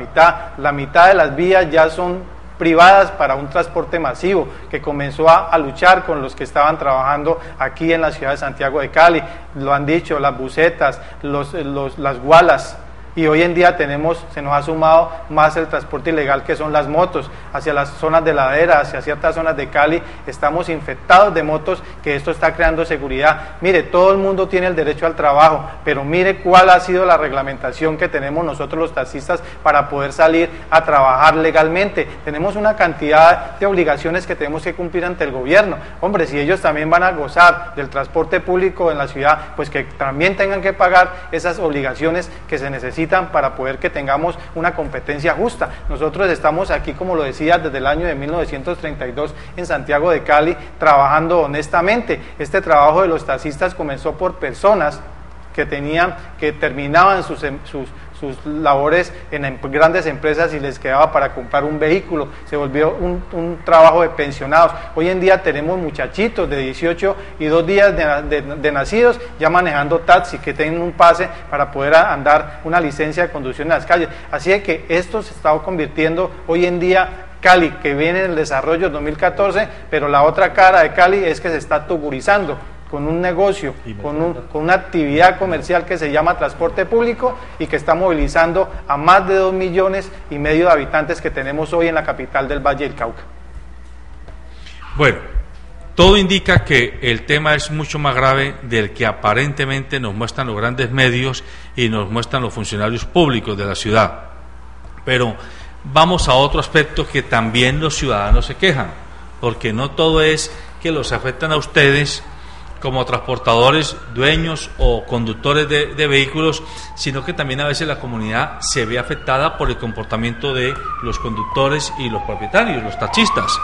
mitad de las vías ya son privadas para un transporte masivo que comenzó a luchar con los que estaban trabajando aquí en la ciudad de Santiago de Cali. Lo han dicho, las busetas, las gualas, y hoy en día se nos ha sumado más el transporte ilegal, que son las motos, hacia las zonas de ladera, hacia ciertas zonas de Cali. Estamos infectados de motos, que esto está creando seguridad. Mire, todo el mundo tiene el derecho al trabajo, pero mire cuál ha sido la reglamentación que tenemos nosotros los taxistas para poder salir a trabajar legalmente. Tenemos una cantidad de obligaciones que tenemos que cumplir ante el gobierno. Hombre, si ellos también van a gozar del transporte público en la ciudad, pues que también tengan que pagar esas obligaciones que se necesitan para poder que tengamos una competencia justa. Nosotros estamos aquí, como lo decía, desde el año de 1932 en Santiago de Cali, trabajando honestamente. Este trabajo de los taxistas comenzó por personas que terminaban sus labores en grandes empresas y les quedaba para comprar un vehículo. Se volvió un trabajo de pensionados. Hoy en día tenemos muchachitos de 18 y 2 días de nacidos ya manejando taxi, que tienen un pase para poder andar una licencia de conducción en las calles. Así es que esto se está convirtiendo hoy en día Cali, que viene en el desarrollo 2014, pero la otra cara de Cali es que se está tuburizando con un negocio, con una actividad comercial que se llama transporte público y que está movilizando a más de 2,5 millones de habitantes que tenemos hoy en la capital del Valle del Cauca. Bueno, todo indica que el tema es mucho más grave del que aparentemente nos muestran los grandes medios y nos muestran los funcionarios públicos de la ciudad. Pero vamos a otro aspecto que también los ciudadanos se quejan, porque no todo es que los afectan a ustedes como transportadores, dueños o conductores de vehículos, sino que también a veces la comunidad se ve afectada por el comportamiento de los conductores y los propietarios, los taxistas.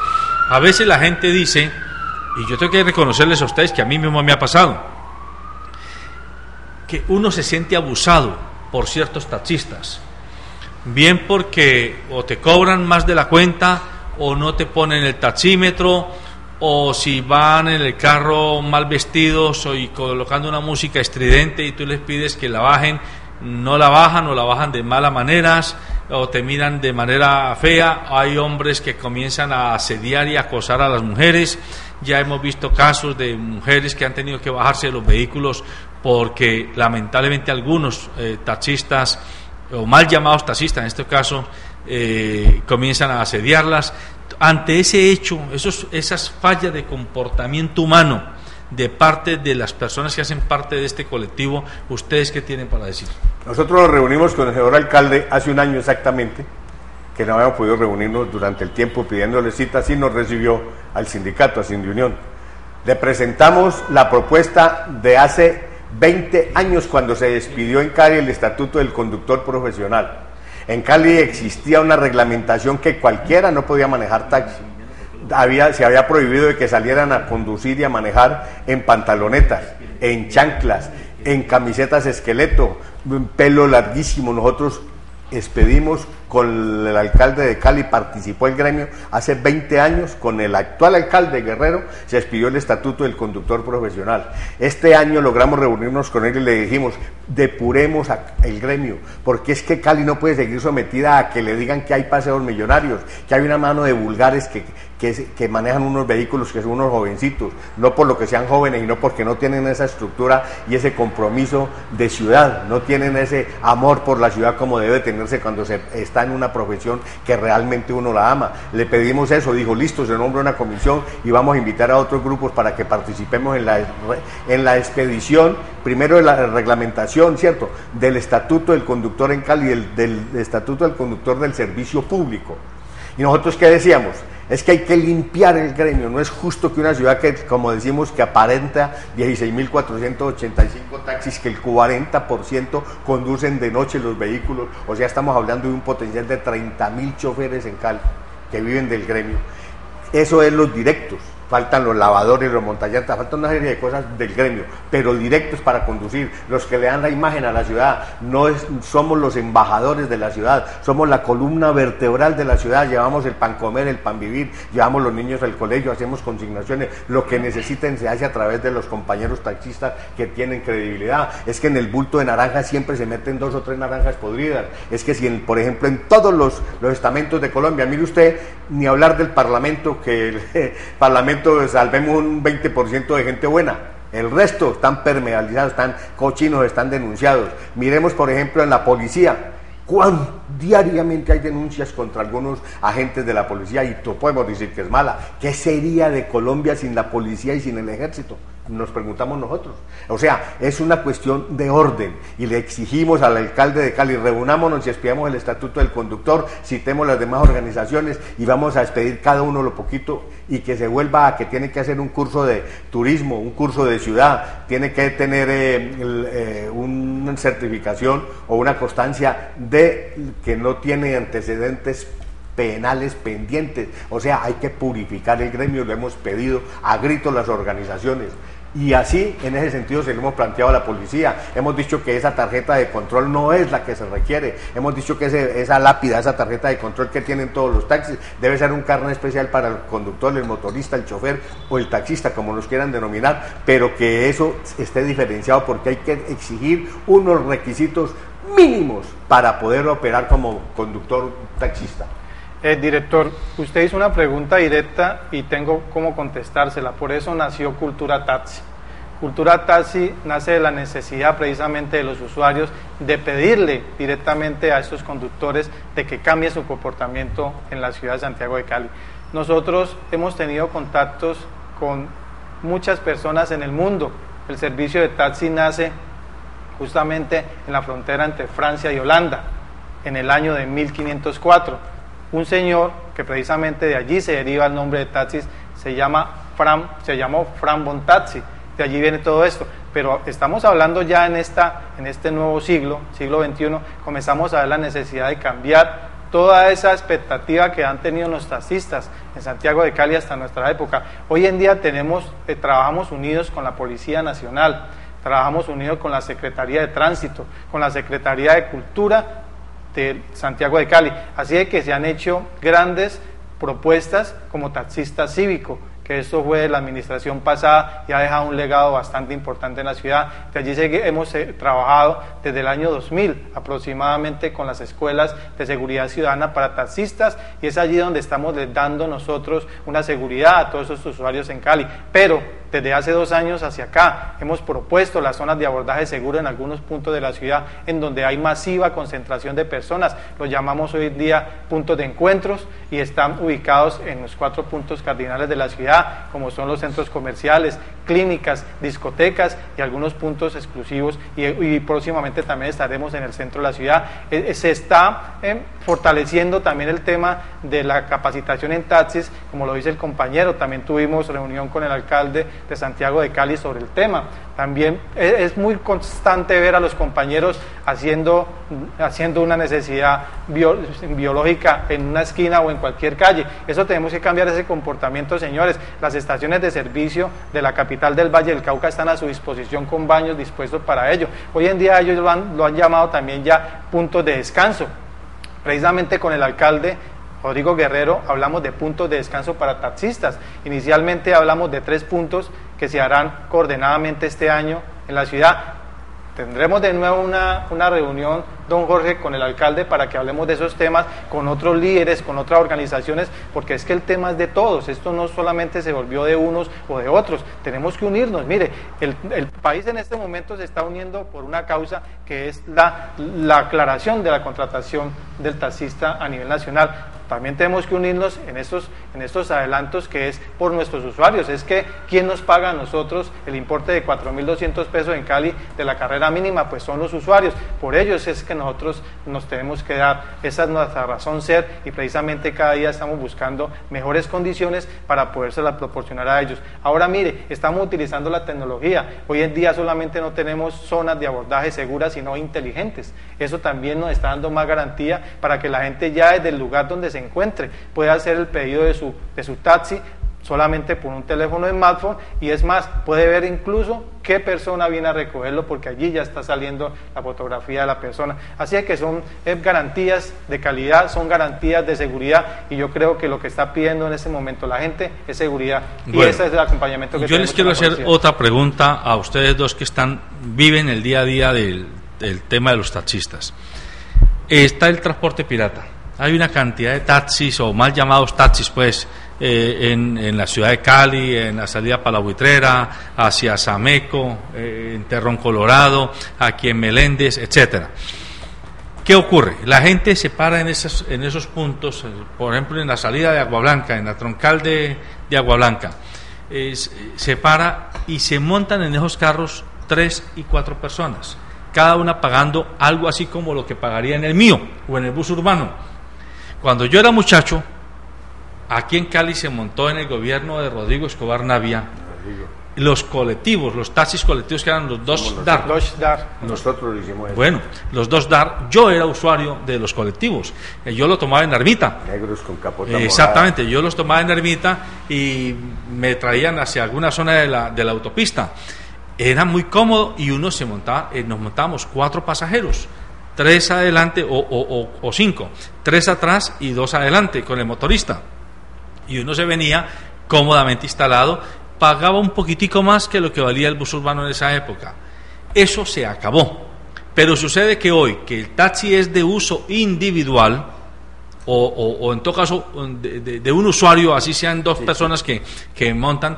A veces la gente dice, y yo tengo que reconocerles a ustedes que a mí mismo me ha pasado, que uno se siente abusado por ciertos taxistas, bien porque o te cobran más de la cuenta o no te ponen el taxímetro, o si van en el carro mal vestidos y colocando una música estridente y tú les pides que la bajen, no la bajan o la bajan de malas maneras o te miran de manera fea. Hay hombres que comienzan a asediar y acosar a las mujeres. Ya hemos visto casos de mujeres que han tenido que bajarse de los vehículos porque lamentablemente algunos taxistas o mal llamados taxistas en este caso comienzan a asediarlas. Ante ese hecho, esas fallas de comportamiento humano de parte de las personas que hacen parte de este colectivo, ¿ustedes qué tienen para decir? Nosotros nos reunimos con el señor alcalde hace un año exactamente, que no habíamos podido reunirnos durante el tiempo pidiéndole citas, y nos recibió al sindicato, a Sindiunión. Le presentamos la propuesta de hace 20 años cuando se despidió en Cali el estatuto del conductor profesional. En Cali existía una reglamentación que cualquiera no podía manejar taxi. Se había prohibido de que salieran a conducir y a manejar en pantalonetas, en chanclas, en camisetas esqueleto, pelo larguísimo. Nosotros expedimos con el alcalde de Cali, participó el gremio hace 20 años, con el actual alcalde Guerrero, se expidió el estatuto del conductor profesional. Este año logramos reunirnos con él y le dijimos, depuremos el gremio, porque es que Cali no puede seguir sometida a que le digan que hay paseos millonarios, que hay una mano de vulgares que manejan unos vehículos que son unos jovencitos, no por lo que sean jóvenes, sino porque no tienen esa estructura y ese compromiso de ciudad, no tienen ese amor por la ciudad como debe tenerse cuando se está en una profesión que realmente uno la ama. Le pedimos eso, dijo, listo, se nombra una comisión y vamos a invitar a otros grupos para que participemos en la expedición, primero de la reglamentación, ¿cierto?, del estatuto del conductor en Cali, del estatuto del conductor del servicio público. ¿Y nosotros qué decíamos? Es que hay que limpiar el gremio, no es justo que una ciudad que, como decimos, que aparenta 16.485 taxis, que el 40% conducen de noche los vehículos, o sea, estamos hablando de un potencial de 30.000 choferes en Cali que viven del gremio. Eso es los directos. Faltan los lavadores, los montallantas, faltan una serie de cosas del gremio, pero directos para conducir, los que le dan la imagen a la ciudad. Somos los embajadores de la ciudad, somos la columna vertebral de la ciudad, llevamos el pan comer, el pan vivir, llevamos los niños al colegio, hacemos consignaciones, lo que necesiten se hace a través de los compañeros taxistas que tienen credibilidad. Es que en el bulto de naranja siempre se meten 2 o 3 naranjas podridas. Es que si, por ejemplo, en todos los estamentos de Colombia, mire usted, ni hablar del Parlamento, que el Parlamento salvemos un 20% de gente buena, el resto están permeabilizados, están cochinos, están denunciados. Miremos, por ejemplo, en la policía, diariamente hay denuncias contra algunos agentes de la policía y podemos decir que es mala. ¿Qué sería de Colombia sin la policía y sin el ejército? Nos preguntamos nosotros. O sea, es una cuestión de orden y le exigimos al alcalde de Cali, reunámonos y expidamos el estatuto del conductor, citemos las demás organizaciones y vamos a expedir cada uno lo poquito, y que se vuelva a que tiene que hacer un curso de turismo, un curso de ciudad, tiene que tener una certificación o una constancia de que no tiene antecedentes penales pendientes. O sea, hay que purificar el gremio, lo hemos pedido a gritos las organizaciones. Y así, en ese sentido, se lo hemos planteado a la policía. Hemos dicho que esa tarjeta de control no es la que se requiere. Hemos dicho que esa lápida, esa tarjeta de control que tienen todos los taxis, debe ser un carnet especial para el conductor, el motorista, el chofer o el taxista, como los quieran denominar, pero que eso esté diferenciado, porque hay que exigir unos requisitos mínimos para poder operar como conductor taxista. Director, usted hizo una pregunta directa y tengo cómo contestársela, por eso nació Cultura Taxi. Cultura Taxi nace de la necesidad precisamente de los usuarios de pedirle directamente a estos conductores de que cambie su comportamiento en la ciudad de Santiago de Cali. Nosotros hemos tenido contactos con muchas personas en el mundo. El servicio de taxi nace justamente en la frontera entre Francia y Holanda, en el año de 1504. Un señor que precisamente de allí se deriva el nombre de taxis, se llamó Fram von Taxi, de allí viene todo esto. Pero estamos hablando ya en este nuevo siglo XXI, comenzamos a ver la necesidad de cambiar toda esa expectativa que han tenido los taxistas en Santiago de Cali hasta nuestra época. Hoy en día trabajamos unidos con la Policía Nacional, trabajamos unidos con la Secretaría de Tránsito, con la Secretaría de Cultura de Santiago de Cali, así de que se han hecho grandes propuestas como taxista cívico, que esto fue de la administración pasada y ha dejado un legado bastante importante en la ciudad. De allí hemos trabajado desde el año 2000 aproximadamente con las escuelas de seguridad ciudadana para taxistas, y es allí donde estamos dando nosotros una seguridad a todos esos usuarios en Cali. Pero desde hace 2 años hacia acá hemos propuesto las zonas de abordaje seguro en algunos puntos de la ciudad en donde hay masiva concentración de personas. Los llamamos hoy en día puntos de encuentros y están ubicados en los 4 puntos cardinales de la ciudad, como son los centros comerciales, clínicas, discotecas y algunos puntos exclusivos, y próximamente también estaremos en el centro de la ciudad. Se está fortaleciendo también el tema de la capacitación en taxis, como lo dice el compañero. También tuvimos reunión con el alcalde de Santiago de Cali sobre el tema. También es muy constante ver a los compañeros haciendo una necesidad biológica en una esquina o en cualquier calle. Eso tenemos que cambiar ese comportamiento, señores. Las estaciones de servicio de la capital del Valle del Cauca están a su disposición con baños dispuestos para ello. Hoy en día ellos lo han llamado también ya puntos de descanso. Precisamente con el alcalde Rodrigo Guerrero hablamos de puntos de descanso para taxistas. Inicialmente hablamos de 3 puntos que se harán coordinadamente este año en la ciudad. Tendremos de nuevo una reunión, don Jorge, con el alcalde para que hablemos de esos temas, con otros líderes, con otras organizaciones, porque es que el tema es de todos. Esto no solamente se volvió de unos o de otros, tenemos que unirnos. Mire, el país en este momento se está uniendo por una causa que es la aclaración de la contratación del taxista a nivel nacional. también tenemos que unirnos en estos adelantos que es por nuestros usuarios. Es que ¿quién nos paga a nosotros el importe de 4.200 pesos en Cali de la carrera mínima? Pues son los usuarios. Por ellos es que nosotros nos tenemos que dar, esa es nuestra razón ser, y precisamente cada día estamos buscando mejores condiciones para podérselas proporcionar a ellos. Ahora mire, estamos utilizando la tecnología. Hoy en día solamente no tenemos zonas de abordaje seguras, sino inteligentes. Eso también nos está dando más garantía para que la gente ya desde el lugar donde se encuentre pueda hacer el pedido de su taxi solamente por un teléfono de smartphone, y es más, puede ver incluso qué persona viene a recogerlo, porque allí ya está saliendo la fotografía de la persona. Así es que son garantías de calidad, son garantías de seguridad, y yo creo que lo que está pidiendo en este momento la gente es seguridad, y ese es el acompañamiento que yo les quiero hacer otra pregunta a ustedes dos que viven el día a día del tema de los taxistas. Está el transporte pirata. Hay una cantidad de taxis, o mal llamados taxis, pues, en la ciudad de Cali, en la salida para la Buitrera, hacia Sameco, en Terrón Colorado, aquí en Meléndez, etcétera. ¿Qué ocurre? La gente se para en esos puntos, por ejemplo, en la salida de Agua Blanca, en la troncal de Agua Blanca, se para y se montan en esos carros 3 y 4 personas, cada una pagando algo así como lo que pagaría en el mío o en el bus urbano. Cuando yo era muchacho, aquí en Cali se montó en el gobierno de Rodrigo Escobar Navia los colectivos, los taxis colectivos que eran los dos DAR. Nosotros lo hicimos eso. Bueno, los dos DAR, yo era usuario de los colectivos, yo lo tomaba en ermita. Negros con capota morada. Exactamente, yo los tomaba en ermita y me traían hacia alguna zona de la autopista. Era muy cómodo y uno se montaba, nos montábamos 4 pasajeros, 3 adelante o 5, 3 atrás y 2 adelante con el motorista. Y uno se venía cómodamente instalado, pagaba un poquitico más que lo que valía el bus urbano en esa época. Eso se acabó. Pero sucede que hoy, que el taxi es de uso individual, o en todo caso de un usuario, así sean 2 personas que montan,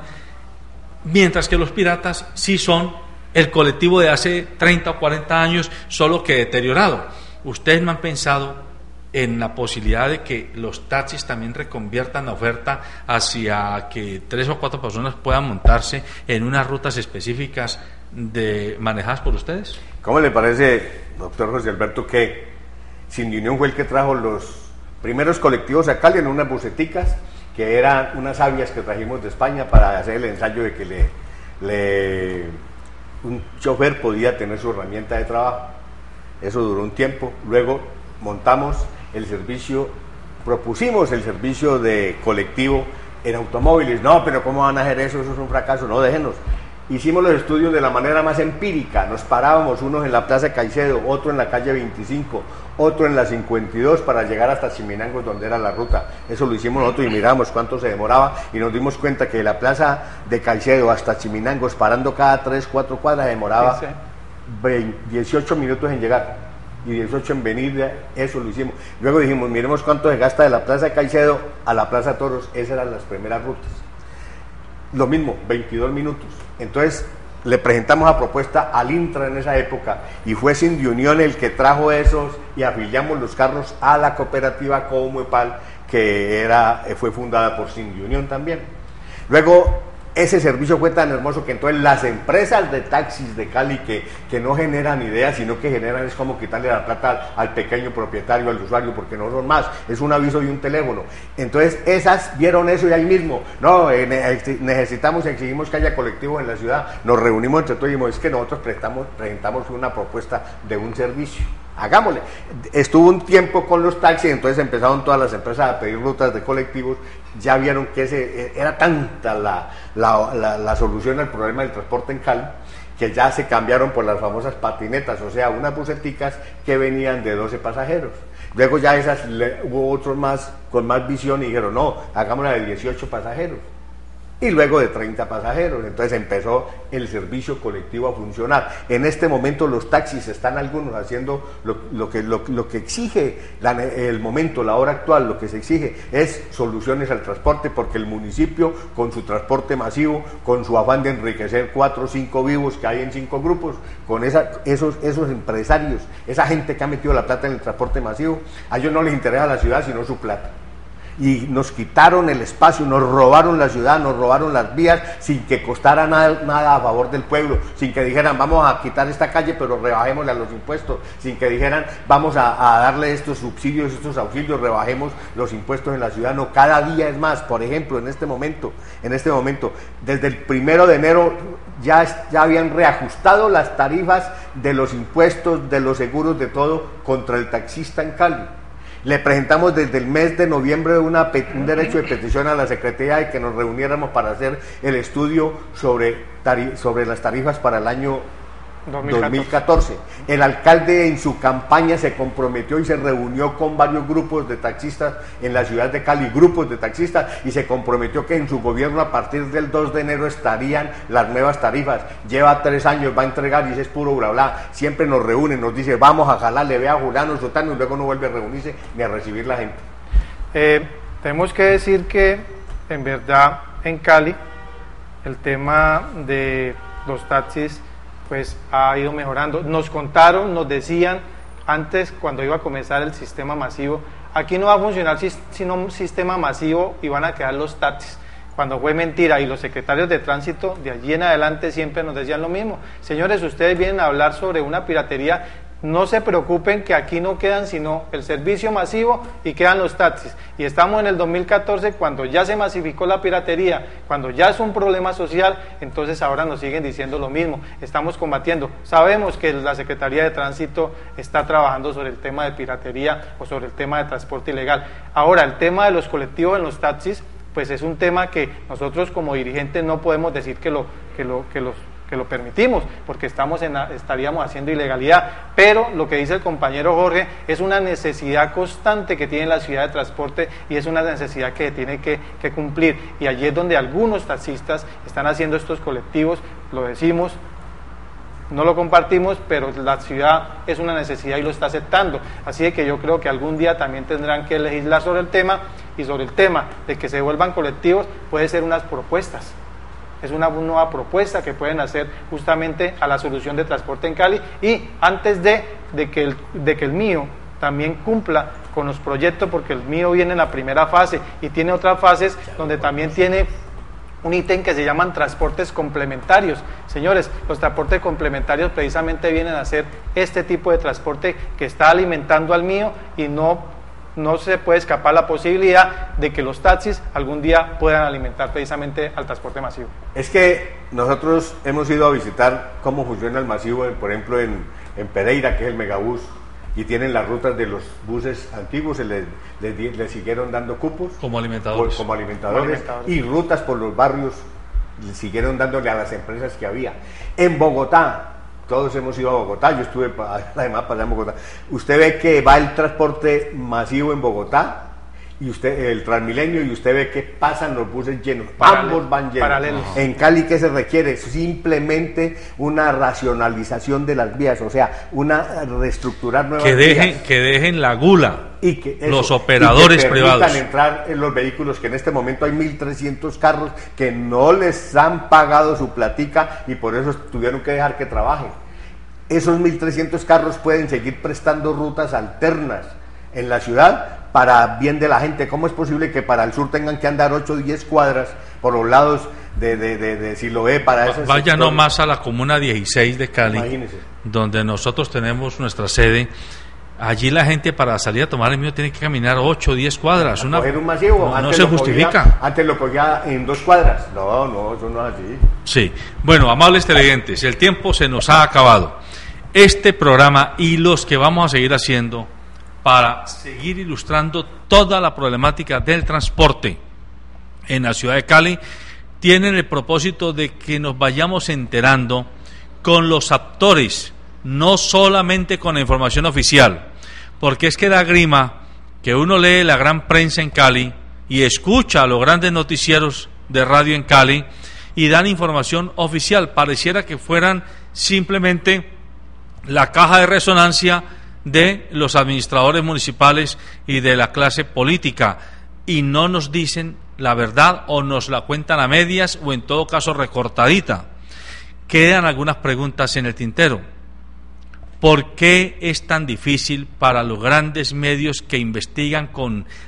mientras que los piratas sí son el colectivo de hace 30 o 40 años, solo que deteriorado. ¿Ustedes no han pensado en la posibilidad de que los taxis también reconviertan la oferta hacia que 3 o 4 personas puedan montarse en unas rutas específicas manejadas por ustedes? ¿Cómo le parece, doctor José Alberto, que Sindiunión fue el que trajo los primeros colectivos a Cali en unas buseticas, que eran unas sabias que trajimos de España para hacer el ensayo de que un chofer podía tener su herramienta de trabajo? Eso duró un tiempo. Luego montamos el servicio, propusimos el servicio de colectivo en automóviles. No, pero ¿cómo van a hacer eso? Eso es un fracaso. No, déjenos. Hicimos los estudios de la manera más empírica. Nos parábamos, unos en la Plaza Caicedo, otro en la calle 25, otro en la 52 para llegar hasta Chiminangos, donde era la ruta. Eso lo hicimos nosotros y miramos cuánto se demoraba, y nos dimos cuenta que de la Plaza de Caicedo hasta Chiminangos, parando cada 3, 4 cuadras, demoraba 18 minutos en llegar y 18 en venir. Eso lo hicimos. Luego dijimos, miremos cuánto se gasta de la Plaza de Caicedo a la Plaza Toros. Esas eran las primeras rutas. Lo mismo, 22 minutos. Entonces le presentamos la propuesta al Intra en esa época, y fue Sindiunión el que trajo esos, y afiliamos los carros a la cooperativa Comupal, que fue fundada por Sindiunión también. Luego ese servicio fue tan hermoso que entonces las empresas de taxis de Cali, que no generan ideas, sino que generan, es como quitarle la plata al pequeño propietario, al usuario, porque no son más, es un aviso y un teléfono. Entonces esas vieron eso y ahí mismo, no, necesitamos y exigimos que haya colectivos en la ciudad. Nos reunimos entre todos y dijimos, es que nosotros presentamos una propuesta de un servicio, hagámosle. Estuvo un tiempo con los taxis, entonces empezaron todas las empresas a pedir rutas de colectivos. Ya vieron que era tanta la solución al problema del transporte en Cali, que ya se cambiaron por las famosas patinetas, o sea, unas buseticas que venían de 12 pasajeros. Luego ya hubo otros más con más visión y dijeron, no, hagámosla de 18 pasajeros. Y luego de 30 pasajeros. Entonces empezó el servicio colectivo a funcionar. En este momento los taxis están algunos haciendo lo que exige el momento, la hora actual. Lo que se exige es soluciones al transporte, porque el municipio, con su transporte masivo, con su afán de enriquecer 4 o 5 vivos que hay en 5 grupos, con esos empresarios, esa gente que ha metido la plata en el transporte masivo, a ellos no les interesa la ciudad sino su plata. y nos quitaron el espacio, nos robaron la ciudad, nos robaron las vías sin que costara nada a favor del pueblo, sin que dijeran vamos a quitar esta calle pero rebajémosle a los impuestos, sin que dijeran vamos a darle estos subsidios, estos auxilios, rebajemos los impuestos en la ciudad. No, cada día es más. Por ejemplo, en este momento, desde el 1 de enero ya habían reajustado las tarifas de los impuestos, de los seguros, de todo contra el taxista en Cali. Le presentamos desde el mes de noviembre un derecho de petición a la Secretaría de que nos reuniéramos para hacer el estudio sobre las tarifas para el año 2014. El alcalde en su campaña se comprometió y se reunió con varios grupos de taxistas en la ciudad de Cali, grupos de taxistas, y se comprometió que en su gobierno a partir del 2 de enero estarían las nuevas tarifas. Lleva 3 años, va a entregar y ese es puro bla bla. Siempre nos reúne, nos dice vamos a jalar, le ve a Julano, Sotano, y luego no vuelve a reunirse ni a recibir la gente. Tenemos que decir que en verdad en Cali el tema de los taxis pues ha ido mejorando. Nos contaron, nos decían antes, cuando iba a comenzar el sistema masivo, aquí no va a funcionar sino un sistema masivo y van a quedar los taxis. Cuando fue mentira, y los secretarios de tránsito de allí en adelante siempre nos decían lo mismo. Señores, ustedes vienen a hablar sobre una piratería, no se preocupen que aquí no quedan sino el servicio masivo y quedan los taxis. Y estamos en el 2014 cuando ya se masificó la piratería, cuando ya es un problema social, entonces ahora nos siguen diciendo lo mismo. Estamos combatiendo. Sabemos que la Secretaría de Tránsito está trabajando sobre el tema de piratería o sobre el tema de transporte ilegal. Ahora, el tema de los colectivos en los taxis, pues es un tema que nosotros como dirigentes no podemos decir que lo permitimos, porque estaríamos haciendo ilegalidad, pero lo que dice el compañero Jorge es una necesidad constante que tiene la ciudad de transporte y es una necesidad que tiene que cumplir, y allí es donde algunos taxistas están haciendo estos colectivos, lo decimos, no lo compartimos, pero la ciudad es una necesidad y lo está aceptando, así que yo creo que algún día también tendrán que legislar sobre el tema, y sobre el tema de que se vuelvan colectivos puede ser unas propuestas. Es una nueva propuesta que pueden hacer justamente a la solución de transporte en Cali, y antes de que el mío también cumpla con los proyectos, porque el mío viene en la primera fase y tiene otras fases donde también tiene un ítem que se llaman transportes complementarios. Señores, los transportes complementarios precisamente vienen a hacer este tipo de transporte que está alimentando al mío, y no se puede escapar la posibilidad de que los taxis algún día puedan alimentar precisamente al transporte masivo. Es que nosotros hemos ido a visitar cómo funciona el masivo, por ejemplo en Pereira, que es el megabús, y tienen las rutas de los buses antiguos, le siguieron dando cupos como alimentadores. Y rutas por los barrios le siguieron dándole a las empresas que había. En Bogotá, todos hemos ido a Bogotá, yo estuve además para allá en Bogotá. Usted ve que va el transporte masivo en Bogotá, y el Transmilenio, y usted ve que pasan los buses llenos, ambos van llenos. Paralelos. En Cali, ¿qué se requiere? Simplemente una racionalización de las vías, o sea, reestructurar nuevas vías. Que dejen la gula Y que los operadores privados. Que permitan entrar en los vehículos, que en este momento hay 1.300 carros que no les han pagado su platica y por eso tuvieron que dejar que trabajen. Esos 1.300 carros pueden seguir prestando rutas alternas en la ciudad para bien de la gente. ¿Cómo es posible que para el sur tengan que andar 8 o 10 cuadras por los lados de Siloé para esas Vaya sectores? nomás a la comuna 16 de Cali, Imagínese. donde nosotros tenemos nuestra sede. Allí la gente para salir a tomar el mío tiene que caminar 8 o 10 cuadras. Coger un masivo. No se justifica. Antes lo cogía en 2 cuadras. No, eso no es así. Sí. Bueno, amables televidentes, el tiempo se nos ha acabado. Este programa y los que vamos a seguir haciendo para seguir ilustrando toda la problemática del transporte en la ciudad de Cali tienen el propósito de que nos vayamos enterando con los actores, no solamente con la información oficial, porque es que da grima que uno lee la gran prensa en Cali y escucha los grandes noticieros de radio en Cali y dan información oficial, pareciera que fueran simplemente la caja de resonancia de los administradores municipales y de la clase política, y no nos dicen la verdad o nos la cuentan a medias o en todo caso recortadita. Quedan algunas preguntas en el tintero. ¿Por qué es tan difícil para los grandes medios que investigan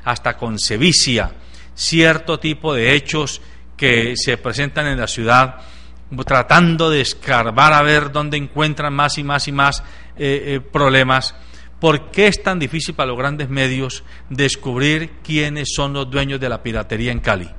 hasta con sevicia cierto tipo de hechos que se presentan en la ciudad, tratando de escarbar a ver dónde encuentran más y más y más problemas? ¿Por qué es tan difícil para los grandes medios descubrir quiénes son los dueños de la piratería en Cali?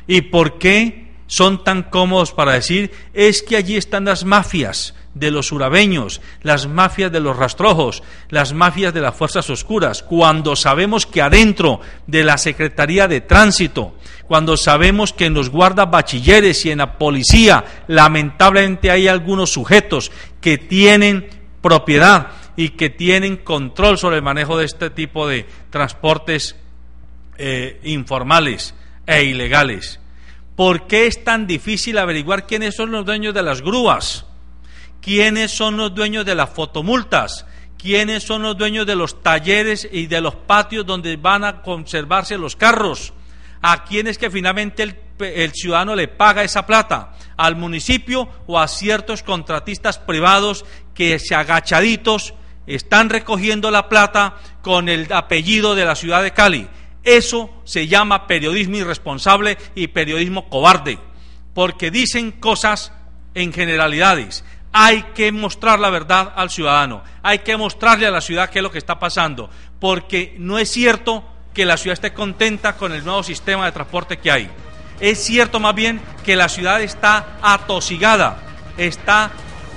¿Y por qué son tan cómodos para decir, es que allí están las mafias de los urabeños, las mafias de los rastrojos, las mafias de las fuerzas oscuras, cuando sabemos que adentro de la Secretaría de Tránsito, cuando sabemos que en los guardas bachilleres y en la policía, lamentablemente hay algunos sujetos que tienen propiedad y que tienen control sobre el manejo de este tipo de transportes informales e ilegales? ¿Por qué es tan difícil averiguar quiénes son los dueños de las grúas? ¿Quiénes son los dueños de las fotomultas? ¿Quiénes son los dueños de los talleres y de los patios donde van a conservarse los carros? ¿A quién es que finalmente el ciudadano le paga esa plata? ¿Al municipio o a ciertos contratistas privados que agachaditos están recogiendo la plata con el apellido de la ciudad de Cali? Eso se llama periodismo irresponsable y periodismo cobarde, porque dicen cosas en generalidades. Hay que mostrar la verdad al ciudadano, hay que mostrarle a la ciudad qué es lo que está pasando, porque no es cierto que la ciudad esté contenta con el nuevo sistema de transporte que hay. Es cierto más bien que la ciudad está atosigada,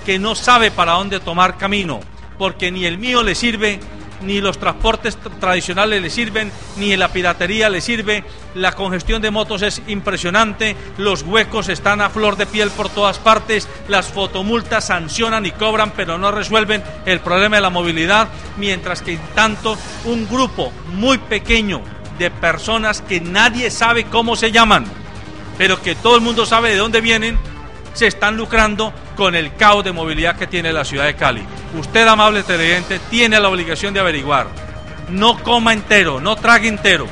que no sabe para dónde tomar camino, porque ni el mío le sirve, ni los transportes tradicionales le sirven, ni la piratería le sirve. La congestión de motos es impresionante, los huecos están a flor de piel por todas partes, las fotomultas sancionan y cobran pero no resuelven el problema de la movilidad, mientras que en tanto un grupo muy pequeño de personas que nadie sabe cómo se llaman, pero que todo el mundo sabe de dónde vienen, se están lucrando con el caos de movilidad que tiene la ciudad de Cali. Usted, amable televidente, tiene la obligación de averiguar. No coma entero, no trague entero.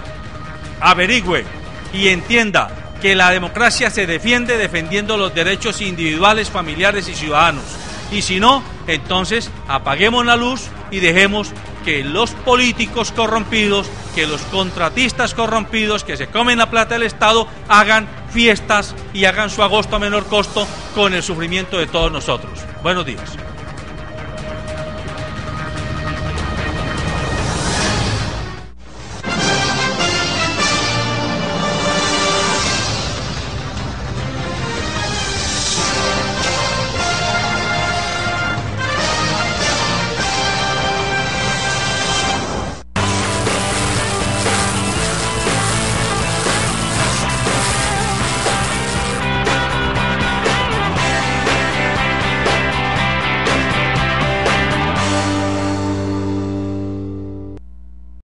Averigüe y entienda que la democracia se defiende defendiendo los derechos individuales, familiares y ciudadanos. Y si no, entonces apaguemos la luz y dejemos que los políticos corrompidos, que los contratistas corrompidos que se comen la plata del Estado hagan fiestas y hagan su agosto a menor costo con el sufrimiento de todos nosotros. Buenos días.